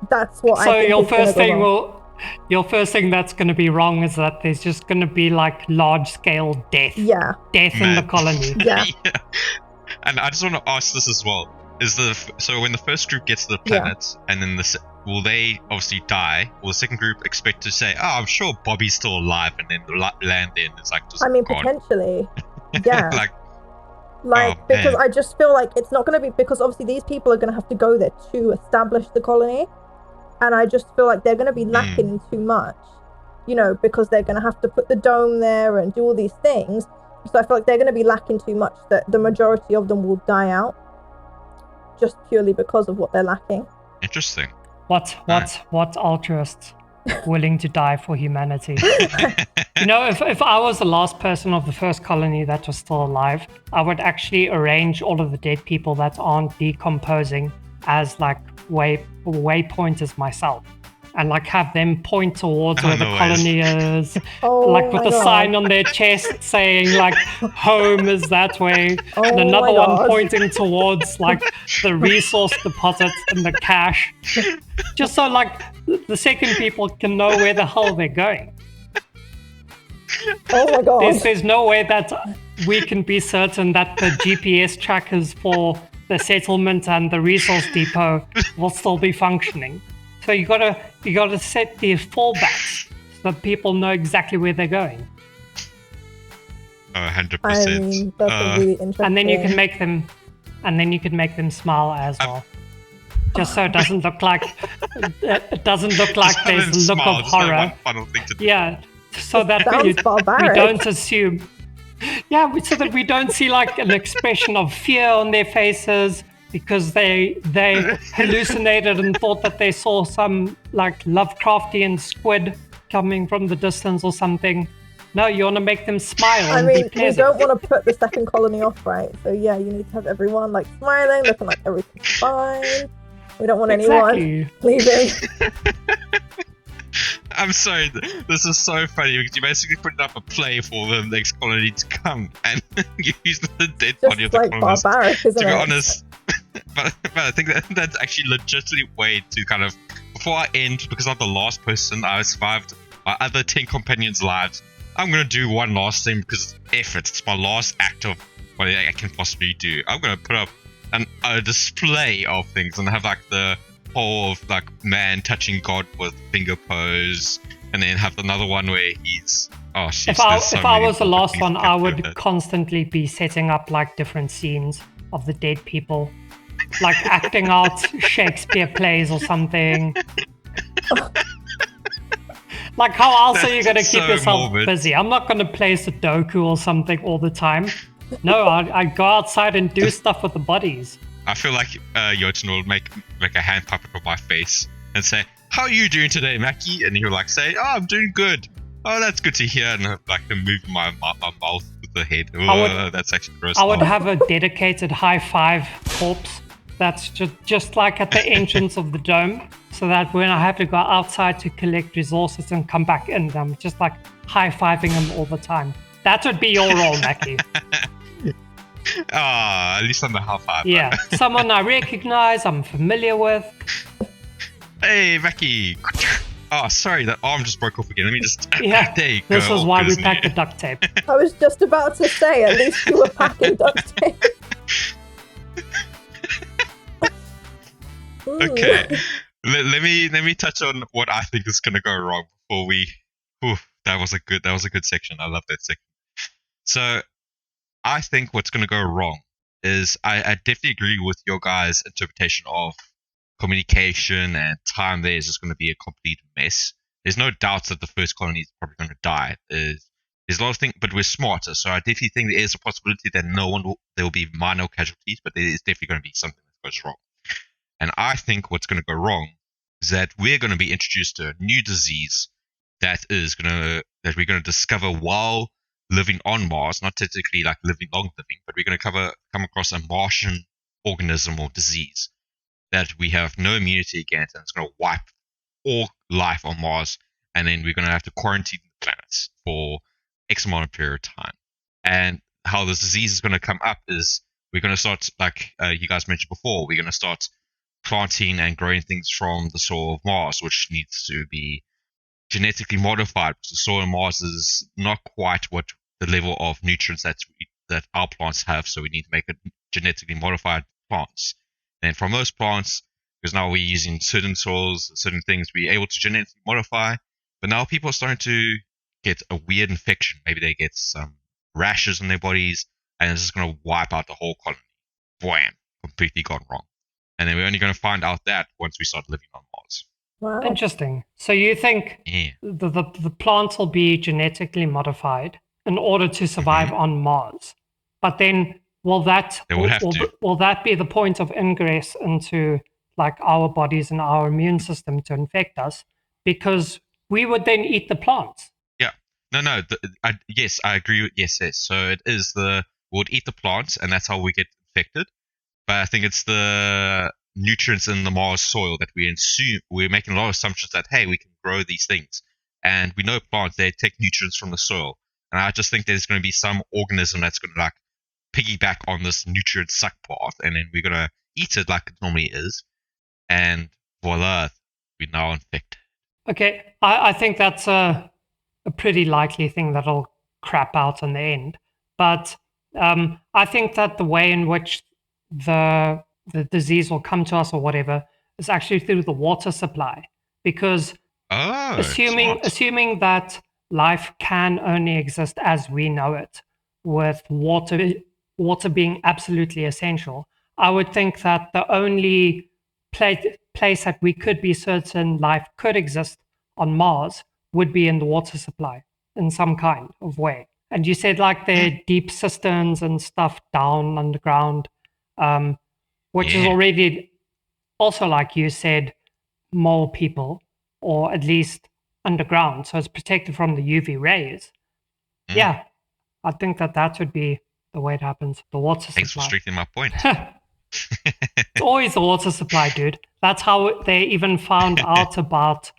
that's what I think. So your first thing that's going to be wrong is that there's just going to be like large scale death. Yeah. Death in the colony. Yeah. And I just want to ask this as well. So when the first group gets to the planet, and then will they obviously die? Will the second group expect to say, "Oh, I'm sure Bobby's still alive," and then land in? It's like just. I mean, gone. Potentially. Yeah. Because man. I just feel like it's not going to be, because obviously these people are going to have to go there to establish the colony, and I just feel like they're going to be lacking in too much, because they're going to have to put the dome there and do all these things. So I feel like they're going to be lacking too much, that the majority of them will die out just purely because of what they're lacking. Interesting. What altruists willing to die for humanity? If I was the last person of the first colony that was still alive, I would actually arrange all of the dead people that aren't decomposing as like waypointers myself, and like have them point towards where the colony is, like with a sign on their chest saying like home is that way, and another one pointing towards like the resource deposits and the cache, just so like the second people can know where the hell they're going. Oh my god. There's no way that we can be certain that the GPS trackers for the settlement and the resource depot will still be functioning. So you gotta set these fallbacks so that people know exactly where they're going. 100%. I mean, that's a really interesting. And then you can make them smile as well. Just so it doesn't look like there's a look of horror. Yeah, so that we don't assume. Yeah, so that we don't see like an expression of fear on their faces, because they hallucinated and thought that they saw some like Lovecraftian squid coming from the distance or something. No, you want to make them smile I and mean, be we pleasant. don't want to put the second colony off, right? So yeah, you need to have everyone like smiling, looking like everything's fine. We don't want anyone leaving. I'm sorry, this is so funny because you basically put up a play for the next colony to come and you use the dead body of the Just like colonist. barbaric, isn't To be it? honest, but I think that's actually legitimately way to kind of, before I end, because I'm the last person, I survived my other 10 companions' lives, I'm going to do one last thing because it's my last act of what I can possibly do. I'm going to put up a display of things and have like the whole of like man touching God with finger pose, and then have another one where he's if I was the last one, I would constantly be setting up like different scenes of the dead people, like acting out Shakespeare plays or something. Like, how else are you going to keep yourself busy? I'm not going to play Sudoku or something all the time. No, I go outside and do stuff with the bodies. I feel like Jotun will make a hand puppet of my face and say, "How are you doing today, Mackie?" And he'll like say, "Oh, I'm doing good. Oh, that's good to hear." And like move my mouth with the head. That's actually gross. I would have a dedicated high five corpse that's just like at the entrance of the dome, so that when I have to go outside to collect resources and come back in, I'm just like high-fiving them all the time. That would be your role, Mackie. At least I'm the high five. Yeah, someone I recognize, I'm familiar with. Hey, Mackie. Oh, sorry, that arm just broke off again. Let me just... Yeah, there you go. this is why we packed the duct tape. I was just about to say, at least you were packing duct tape. Okay, let me touch on what I think is gonna go wrong before we. That was a good section. I love that section. So, I think what's gonna go wrong is I definitely agree with your guys' interpretation of communication and time. There is just gonna be a complete mess. There's no doubt that the first colony is probably gonna die. There's a lot of things, but we're smarter, so I definitely think there is a possibility that there will be minor casualties, but there is definitely gonna be something that goes wrong. And I think what's going to go wrong is that we're going to be introduced to a new disease that we're going to discover while living on Mars, not technically like long living, but we're going to come across a Martian organism or disease that we have no immunity against, and it's going to wipe all life on Mars, and then we're going to have to quarantine the planets for X amount of period of time. And how this disease is going to come up is we're going to start, like you guys mentioned before, we're going to start planting and growing things from the soil of Mars, which needs to be genetically modified because the soil of Mars is not quite what the level of nutrients that our plants have, so we need to make it genetically modified plants. And from those plants, because now we're using certain soils, certain things, we're able to genetically modify, but now people are starting to get a weird infection. Maybe they get some rashes on their bodies, and it's just going to wipe out the whole colony. Bam! Completely gone wrong. And then we're only going to find out that once we start living on Mars. Wow. Interesting. So you think the plants will be genetically modified in order to survive on Mars, but then will that be the point of ingress into like our bodies and our immune system to infect us? Because we would then eat the plants. Yeah. No. Yes, I agree with yes. So it is we'll eat the plants, and that's how we get infected. But I think it's the nutrients in the Mars soil that we're making a lot of assumptions that, hey, we can grow these things. And we know plants, they take nutrients from the soil. And I just think there's going to be some organism that's going to like piggyback on this nutrient suck path. And then we're going to eat it like it normally is. And voila, we're now infected. Okay, I think that's a pretty likely thing that'll crap out in the end. But I think that the way in which the disease will come to us or whatever is actually through the water supply, because assuming that life can only exist as we know it, with water being absolutely essential, I would think that the only place that we could be certain life could exist on Mars would be in the water supply in some kind of way. And you said like there are deep cisterns and stuff down underground. which is already also, like you said, mole people, or at least underground, so it's protected from the UV rays. Mm. Yeah, I think that would be the way it happens. The water supply. Thanks for strengthening my point. It's always the water supply, dude. That's how they even found out about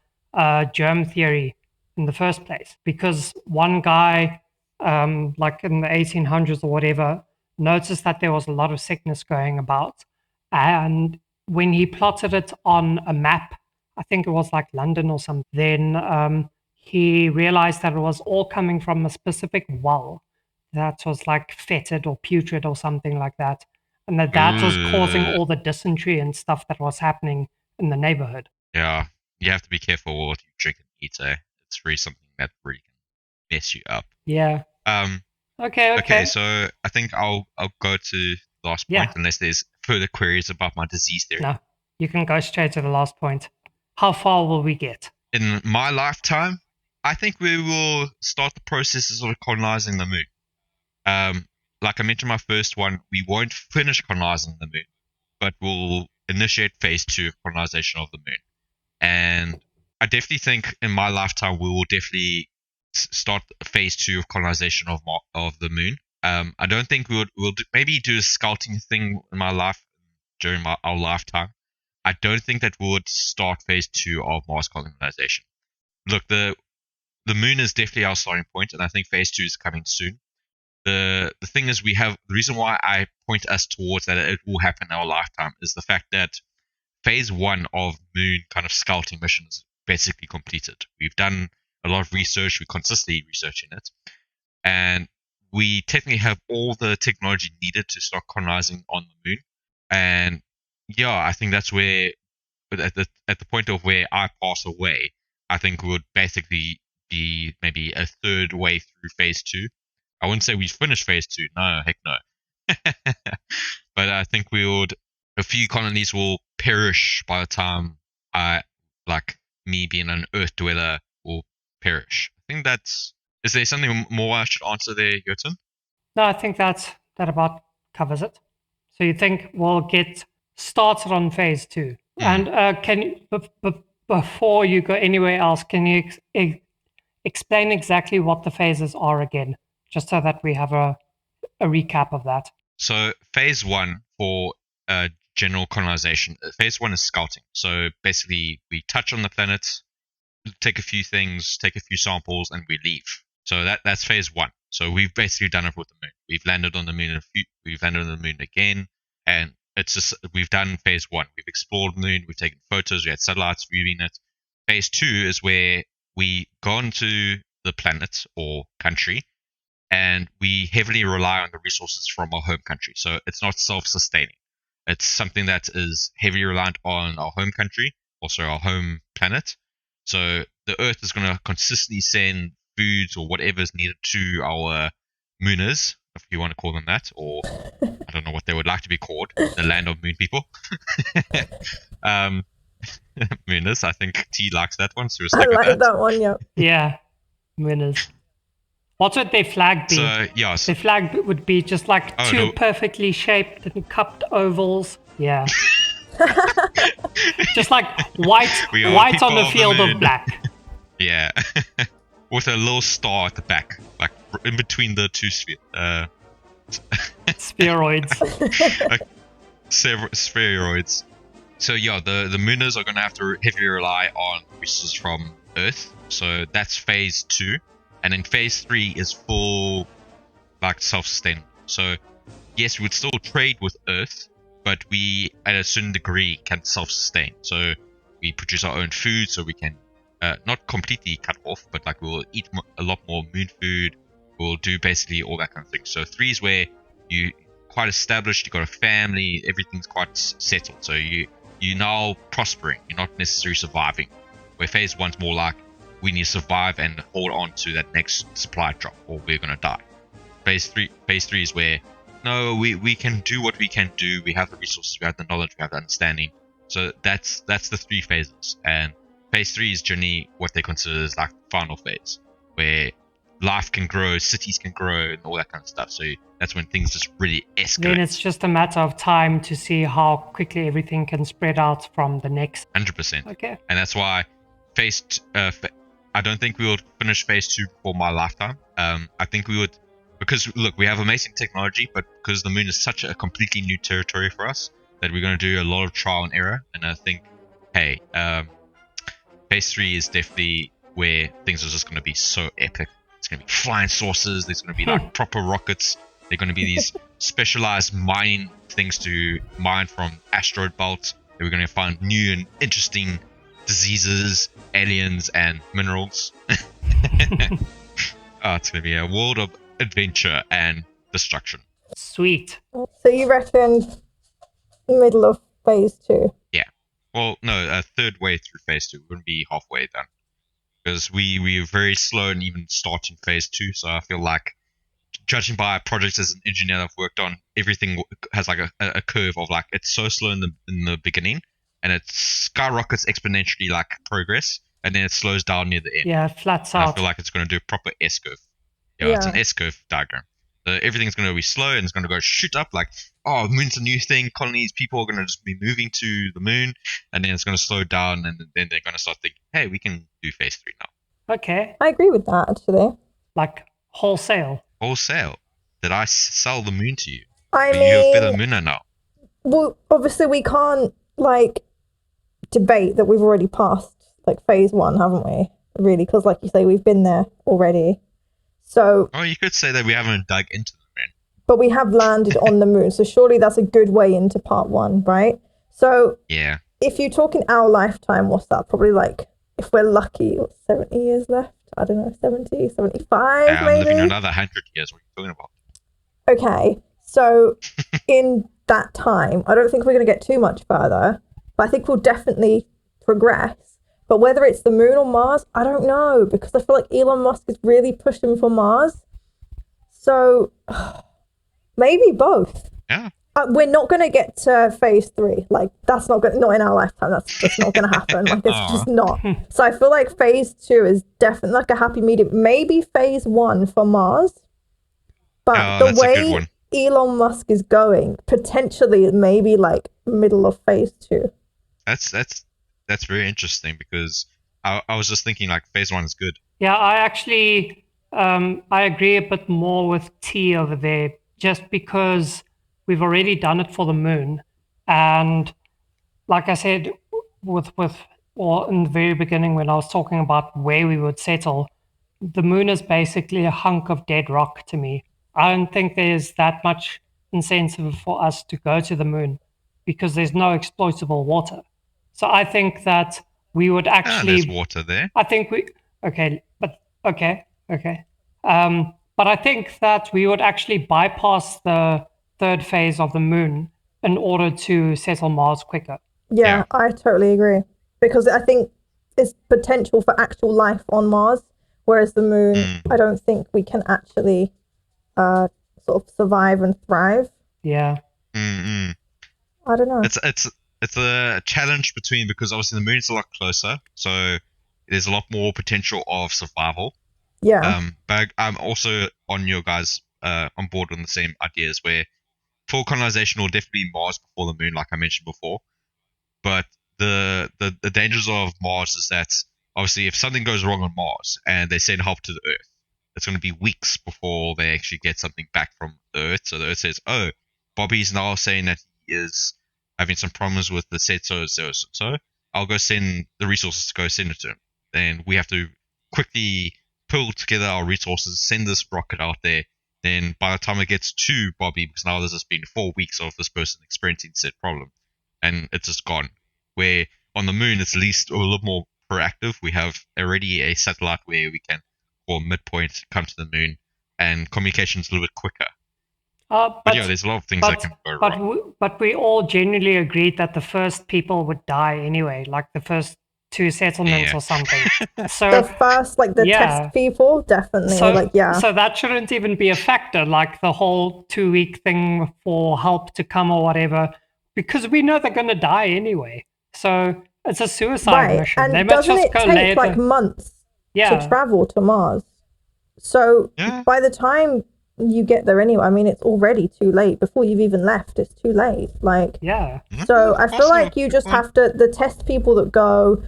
germ theory in the first place. Because one guy, like in the 1800s or whatever, noticed that there was a lot of sickness going about. And when he plotted it on a map, I think it was like London or something, then he realized that it was all coming from a specific well that was like fetid or putrid or something like that, and that was causing all the dysentery and stuff that was happening in the neighborhood. Yeah, you have to be careful what you drink and eat. It's really something that really can mess you up. Yeah. Okay. So I think I'll go to the last point unless there's further queries about my disease theory. No, you can go straight to the last point. How far will we get? In my lifetime, I think we will start the processes of colonizing the moon. Like I mentioned, my first one, we won't finish colonizing the moon, but we'll initiate phase 2 of colonization of the moon. And I definitely think in my lifetime we will definitely start phase 2 of colonization of the moon. I don't think we'll maybe do a scouting thing in my life during our lifetime. I don't think that we would start phase 2 of Mars colonization. Look, the moon is definitely our starting point, and I think phase 2 is coming soon. The thing is, the reason why I point us towards that it will happen in our lifetime is the fact that phase 1 of moon kind of scouting missions is basically completed. We've done a lot of research, we're consistently researching it, and we technically have all the technology needed to start colonizing on the moon. And yeah, I think that's where, at the point of where I pass away, I think we would basically be maybe a third way through phase 2. I wouldn't say we finished phase 2. No, heck no. But I think a few colonies will perish by the time me being an Earth dweller will perish. I think is there something more I should answer there, Jotun? No, I think that about covers it. So you think we'll get started on phase 2. And can you, before you go anywhere else, can you explain exactly what the phases are again, just so that we have a recap of that? So phase 1 for general colonization, phase 1 is scouting. So basically we touch on the planet, take a few things, take a few samples, and we leave. So that's phase 1. So we've basically done it with the moon. We've landed on the moon we've landed on the moon again, and it's just we've done phase 1. We've explored the moon, we've taken photos, we had satellites viewing it. Phase 2 is where we go onto the planet or country, and we heavily rely on the resources from our home country. So it's not self-sustaining. It's something that is heavily reliant on our home country, also our home planet. So the Earth is going to consistently send foods or whatever is needed to our mooners, if you want to call them that, or I don't know what they would like to be called, the land of moon people. Mooners, I think T likes that one, so we'll stick with that one, yeah. Yeah, mooners. What would their flag be? So, yes. Their flag would be just like two perfectly shaped and cupped ovals. Yeah. Just like white on the field of black. Yeah. With a little star at the back, like in between the two spheroids. Spheroids. So yeah, the mooners are going to have to heavily rely on resources from Earth. So that's phase 2. And then phase 3 is full, like, self-sustain. So yes, we would still trade with Earth, but we, at a certain degree, can self-sustain. So we produce our own food, so we can not completely cut off, but like we'll eat a lot more moon food. We'll do basically all that kind of thing. So 3 is where you quite established, you got a family, everything's quite settled. So you're now prospering. You're not necessarily surviving. Where phase 1's more like we need to survive and hold on to that next supply drop, or we're gonna die. Phase 3 is where no, we can do what we can do. We have the resources, we have the knowledge, we have the understanding. So that's the 3 phases. And phase 3 is generally what they consider as like the final phase, where life can grow, cities can grow, and all that kind of stuff. So that's when things just really escalate. Then it's just a matter of time to see how quickly everything can spread out from the next. 100%. Okay. And that's why I don't think we would finish phase 2 before my lifetime. I think we would, because look, we have amazing technology, but because the moon is such a completely new territory for us, that we're going to do a lot of trial and error. And I think, hey, phase 3 is definitely where things are just going to be so epic. It's going to be flying saucers. There's going to be like proper rockets. They're going to be these specialized mining things to mine from asteroid belts. We're going to find new and interesting diseases, aliens, and minerals. It's going to be a world of adventure and destruction. Sweet. So you reckon middle of phase 2? Yeah. Well, no, a third way through phase 2. We wouldn't be halfway done. Because we are very slow in even starting phase 2. So I feel like, judging by projects as an engineer I've worked on, everything has like a curve of like, it's so slow in the beginning, and it skyrockets exponentially like progress, and then it slows down near the end. Yeah, it flats And out. I feel like it's going to do a proper S-curve. Yeah, it's an S-curve diagram. So everything's going to be slow, and it's going to go shoot up like, oh, the moon's a new thing, colonies, people are going to just be moving to the moon, and then it's going to slow down, and then they're going to start thinking, hey, we can do phase 3 now. Okay. I agree with that, actually. Like wholesale. Wholesale. Did I sell the moon to you? I Are mean, you a feather mooner now? well, obviously we can't like debate that we've already passed like phase 1, haven't we? Really, because like you say, we've been there already. So, Oh, you could say that we haven't dug into the moon. but we have landed on the moon, so surely that's a good way into part 1, right? So, Yeah. if you talk in our lifetime, what's that? Probably like, if we're lucky, 70 years left? I don't know, 70, 75 I'm maybe? living another 100 years. What are you talking about? Okay, so in that time, I don't think we're going to get too much further, but I think we'll definitely progress. But whether it's the moon or Mars, I don't know, because I feel like Elon Musk is really pushing for Mars. So maybe both. Yeah. We're not going to get to phase 3. Like, that's not in our lifetime. That's just not going to happen. Like, it's just not. So I feel like phase 2 is definitely like a happy medium. Maybe phase 1 for Mars. But the that's a good way one. Elon Musk is going, potentially maybe like middle of phase 2. That's very interesting, because I was just thinking like phase 1 is good. Yeah, I actually I agree a bit more with T over there, just because we've already done it for the moon, and like I said, or in the very beginning when I was talking about where we would settle, the moon is basically a hunk of dead rock to me. I don't think there's that much incentive for us to go to the moon because there's no exploitable water. So I think that we would actually. There's water there. I think we. Okay. But I think that we would actually bypass the third phase of the moon in order to settle Mars quicker. Yeah, I totally agree. Because I think it's potential for actual life on Mars, whereas the moon, I don't think we can actually sort of survive and thrive. Yeah. I don't know. It's a challenge between, because obviously the moon's a lot closer, so there's a lot more potential of survival. Yeah. But I'm also on your guys on board on the same ideas, where full colonization will definitely be Mars before the moon, like I mentioned before. But the dangers of Mars is that obviously if something goes wrong on Mars and they send help to the Earth, it's going to be weeks before they actually get something back from the Earth. So the Earth says, oh, Bobby's now saying that he is having some problems with the set so I'll go send the resources to go send it to him. Then we have to quickly pull together our resources, send this rocket out there. Then by the time it gets to Bobby, because now this has been 4 weeks of this person experiencing said problem, and it's just gone. Where on the moon, it's at least a little more proactive. We have already a satellite where we can, or midpoint, come to the moon, and communication's a little bit quicker. But yeah, there's a lot of things that can go wrong. But we all genuinely agreed that the first people would die anyway, like the first 2 settlements or something. So the first, like the test people, definitely. So that shouldn't even be a factor, like the whole 2-week thing for help to come or whatever, because we know they're going to die anyway. So it's a suicide mission. And they doesn't must just it go take like months to travel to Mars? So Yeah. by the time you get there anyway, I mean, it's already too late. Before you've even left, it's too late. Like, Yeah. so I feel Also, like you just have to, the test people that go,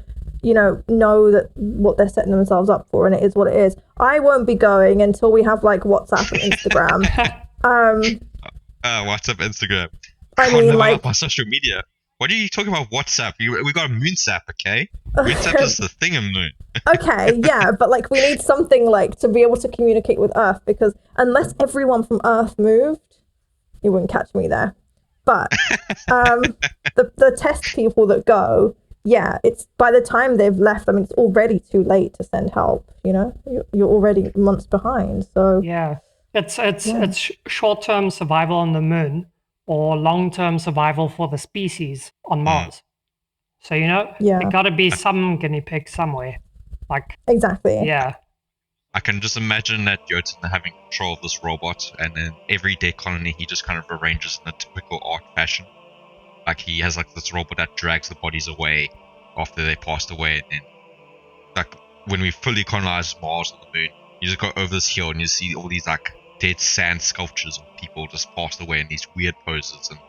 know that what they're setting themselves up for, and it is what it is. I won't be going until we have like WhatsApp and Instagram. WhatsApp, Instagram. I God, mean, never like, up on social media. What are you talking about WhatsApp? We got a Moonsap, okay? Moonsap is the thing in Moon. okay, yeah, but like we need something like to be able to communicate with Earth, because unless everyone from Earth moved, you wouldn't catch me there. But the test people that go, yeah, it's by the time they've left, I mean, it's already too late to send help. You're already months behind. So Yeah. It's short-term survival on the moon or long-term survival for the species on Mars. So, Yeah. there got to be some guinea pig somewhere. Like, exactly. yeah. I can just imagine that Jotun having control of this robot, and then every day colony he just kind of arranges in a typical art fashion. Like he has like this robot that drags the bodies away after they passed away, and then like when we fully colonize Mars and the moon, you just go over this hill and you see all these like dead sand sculptures of people just passed away in these weird poses and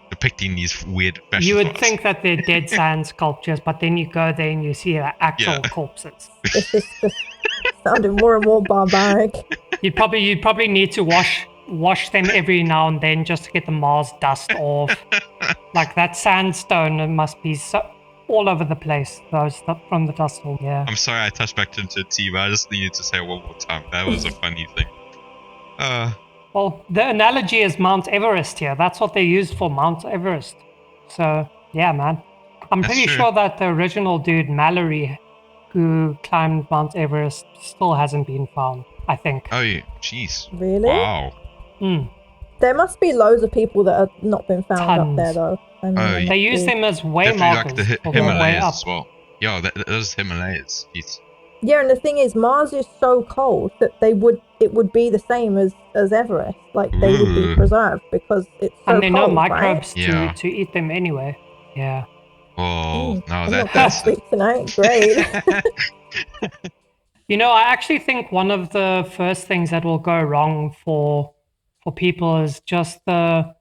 depicting these weird fashion You would styles. think that they're dead sand sculptures, but then you go there and you see actual Yeah. corpses. This is just sounding more and more barbaric. You'd probably need to wash them every now and then just to get the Mars dust off. Like that sandstone, it must be all over the place. Those from the dust storm. Yeah. I'm sorry I touched back into tea, but I just needed to say it one more time. That was a funny thing. Well, the analogy is Mount Everest here. That's what they used for Mount Everest. So, yeah, man. I'm That's pretty true. sure that the original dude, Mallory, who climbed Mount Everest, still hasn't been found, I think. Oh, jeez. Really? Wow. There must be loads of people that have not been found up there, Tons. though. I mean, Oh, They use them as way definitely markers like the for the way Himalayas up. as well. Yeah, those Himalayas. Jeez. Yeah, and the thing is, Mars is so cold that it would be the same as Everest. Like they would be Ooh. preserved because it's so And there are no cold, microbes Yeah. to eat them anyway. Yeah. Oh, right? no, I'm not gonna that's sleep tonight. Great. I actually think one of the first things that will go wrong for people is just the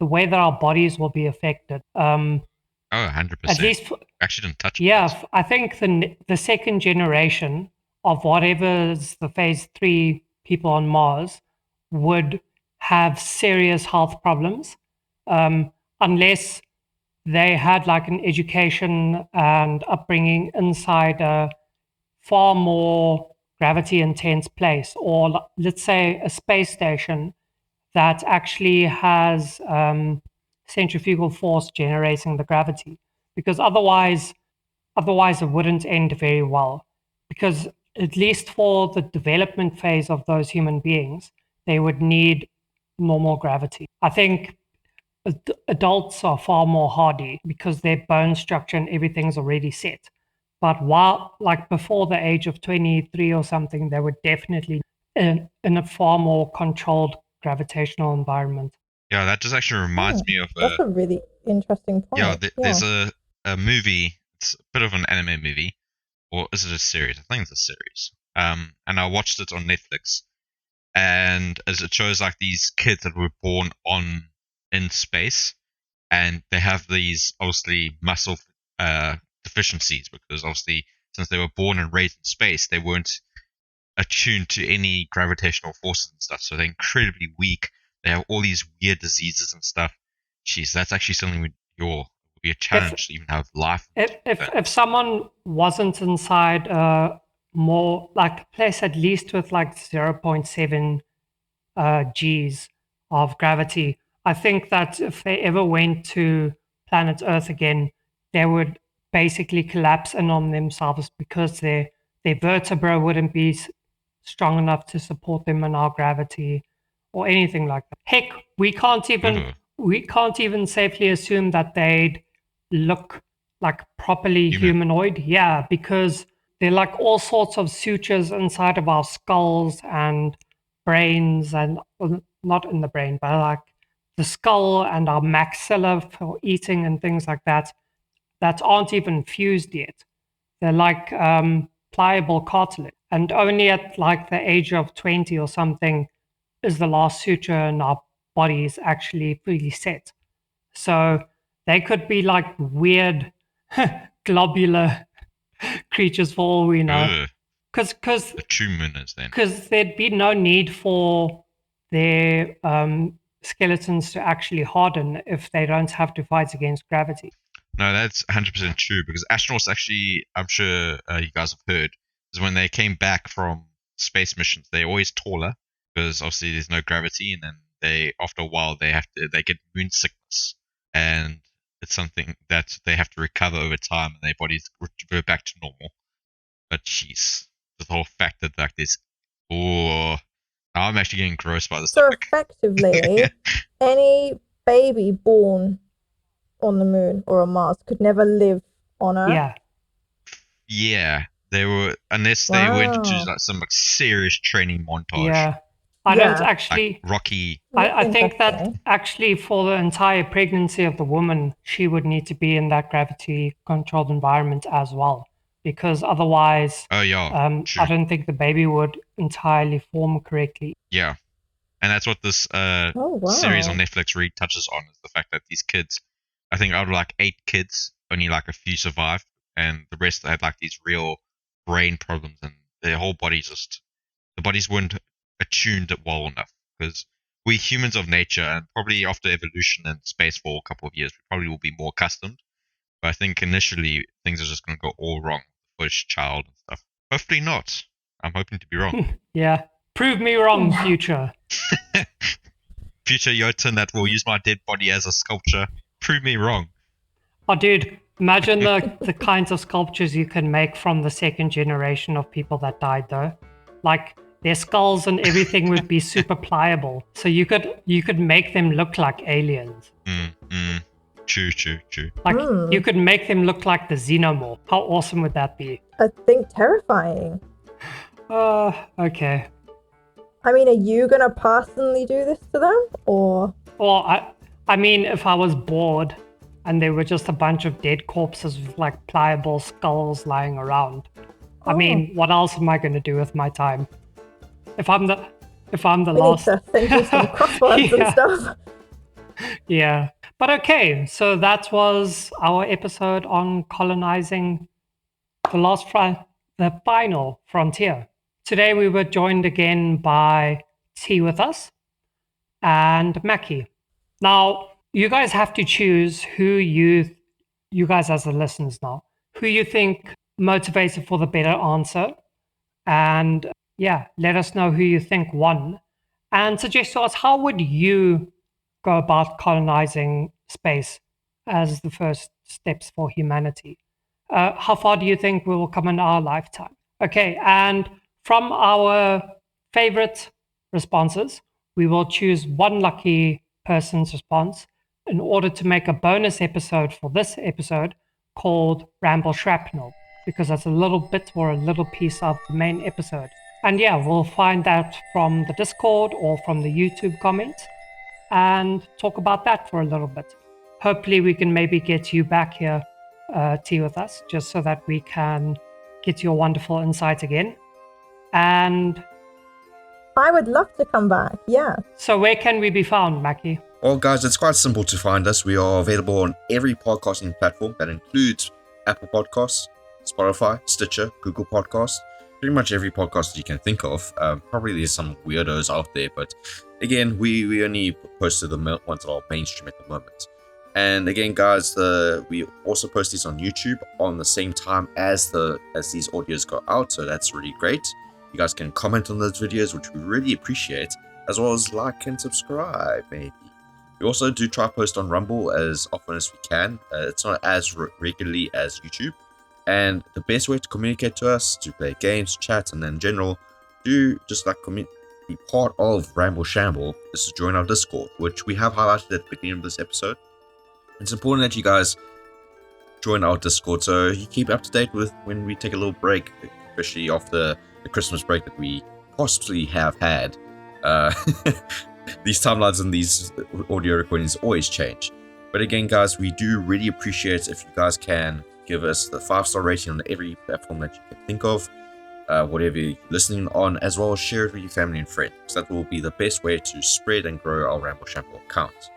way that our bodies will be affected. Oh, 100%. At least, Actually didn't touch yeah, that. I think the second generation of whatever's the phase 3 people on Mars would have serious health problems, unless they had like an education and upbringing inside a far more gravity intense place, or let's say a space station that actually has centrifugal force generating the gravity, because otherwise it wouldn't end very well, because at least for the development phase of those human beings they would need normal gravity. I think adults are far more hardy because their bone structure and everything's already set. But while, like before the age of 23 or something, they were definitely in a far more controlled gravitational environment. Yeah, that just actually reminds me of That's a really interesting point. yeah, there's a movie. It's a bit of an anime movie, or is it a series? I think it's a series. And I watched it on Netflix, and as it shows like these kids that were born in space, and they have these obviously muscle deficiencies because obviously since they were born and raised in space, they weren't attuned to any gravitational forces and stuff, so they're incredibly weak. They have all these weird diseases and stuff. Jeez, that's actually something would be a challenge to even have life. If someone wasn't inside more like a place at least with like 0.7 G's of gravity, I think that if they ever went to planet Earth again, they would basically collapse in on themselves because their vertebra wouldn't be strong enough to support them in our gravity or anything like that. Heck, we can't even safely assume that they'd look like properly humanoid. Yeah, because they're like all sorts of sutures inside of our skulls and brains, and not in the brain, but like the skull and our maxilla for eating and things like that aren't even fused yet. They're like pliable cartilage. And only at like the age of 20 or something is the last suture in our bodies actually fully set. So they could be like weird globular creatures for all we know. Ugh, Because the true mooners then. there'd be no need for their skeletons to actually harden if they don't have to fight against gravity. No, that's 100% true because astronauts actually, I'm sure you guys have heard, is when they came back from space missions, they're always taller because obviously there's no gravity, and then they, after a while, they get moon sickness, and it's something that they have to recover over time, and their bodies revert back to normal. But jeez, the whole fact that like this, oh, now I'm actually getting grossed by this So topic. effectively, any baby born on the moon or on Mars could never live on Earth. Yeah. Yeah, they were, unless they went into Wow. like some like serious training montage. Yeah. I don't Yeah. actually. Like Rocky. I think that Interesting. actually for the entire pregnancy of the woman, she would need to be in that gravity controlled environment as well. Because otherwise, Oh yeah, true. I don't think the baby would entirely form correctly. Yeah, and that's what this Oh wow. series on Netflix really touches on, is the fact that these kids, I think out of like 8 kids, only like a few survived, and the rest had like these real brain problems, and their whole bodies the bodies weren't attuned well enough, because we humans of nature, and probably after evolution and space for a couple of years, we probably will be more accustomed. But I think initially things are just going to go all wrong. First child and stuff. Hopefully not. I'm hoping to be wrong. Yeah. Prove me wrong, future. Future Jotun that will use my dead body as a sculpture. Prove me wrong. Oh, dude, imagine the kinds of sculptures you can make from the second generation of people that died, though. Like, their skulls and everything would be super pliable. So you could make them look like aliens. True. Like, you could make them look like the xenomorph. How awesome would that be? I think terrifying. Okay. I mean, are you gonna personally do this to them, or? Or, I mean, if I was bored and there were just a bunch of dead corpses with, like, pliable skulls lying around. I mean, what else am I going to do with my time? If I'm the We last... need to send you some crosswords and stuff. Yeah. But okay, so that was our episode on colonizing the final frontier. Today we were joined again by TeaWithUs and Mackie. Now, you guys have to choose who you guys as the listeners now, who you think motivated for the better answer. And yeah, let us know who you think won. And suggest to us, how would you go about colonizing space as the first steps for humanity? How far do you think we will come in our lifetime? Okay, and from our favorite responses, we will choose one lucky person's response in order to make a bonus episode for this episode called Ramble Shamble, because that's a little bit or a little piece of the main episode. And yeah, we'll find that from the Discord or from the YouTube comments and talk about that for a little bit. Hopefully we can maybe get you back here, TeaWithUs, just so that we can get your wonderful insight again. And I would love to come back, yeah. so where can we be found, Mackie? Well, guys, it's quite simple to find us. We are available on every podcasting platform. That includes Apple Podcasts, Spotify, Stitcher, Google Podcasts, pretty much every podcast you can think of. Probably there's some weirdos out there, but again, we only post to the ones that are mainstream at the moment. And again, guys, we also post these on YouTube on the same time as these audios go out, so that's really great. You guys can comment on those videos, which we really appreciate, as well as like and subscribe, maybe. We also do try to post on Rumble as often as we can. It's not as regularly as YouTube. And the best way to communicate to us, to play games, chat, and in general, do just like be part of Ramble Shamble, is to join our Discord, which we have highlighted at the beginning of this episode. It's important that you guys join our Discord so you keep up to date with when we take a little break, especially after the Christmas break that we possibly have had. These timelines and these audio recordings always change. But again, guys, we do really appreciate if you guys can give us the 5-star rating on every platform that you can think of. whatever you're listening on, as well as share it with your family and friends, because that will be the best way to spread and grow our Ramble Shamble account.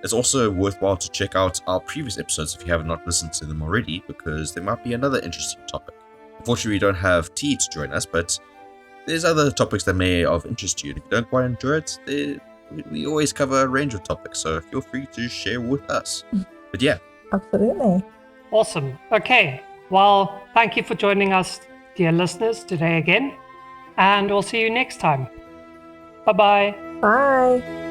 It's also worthwhile to check out our previous episodes if you have not listened to them already, because there might be another interesting topic. Unfortunately, we don't have T to join us, but there's other topics that may of interest to you. And if you don't quite enjoy it, we always cover a range of topics, so feel free to share with us. But yeah. Absolutely. Awesome. Okay. Well, thank you for joining us, dear listeners, today again. And we'll see you next time. Bye-bye. Bye.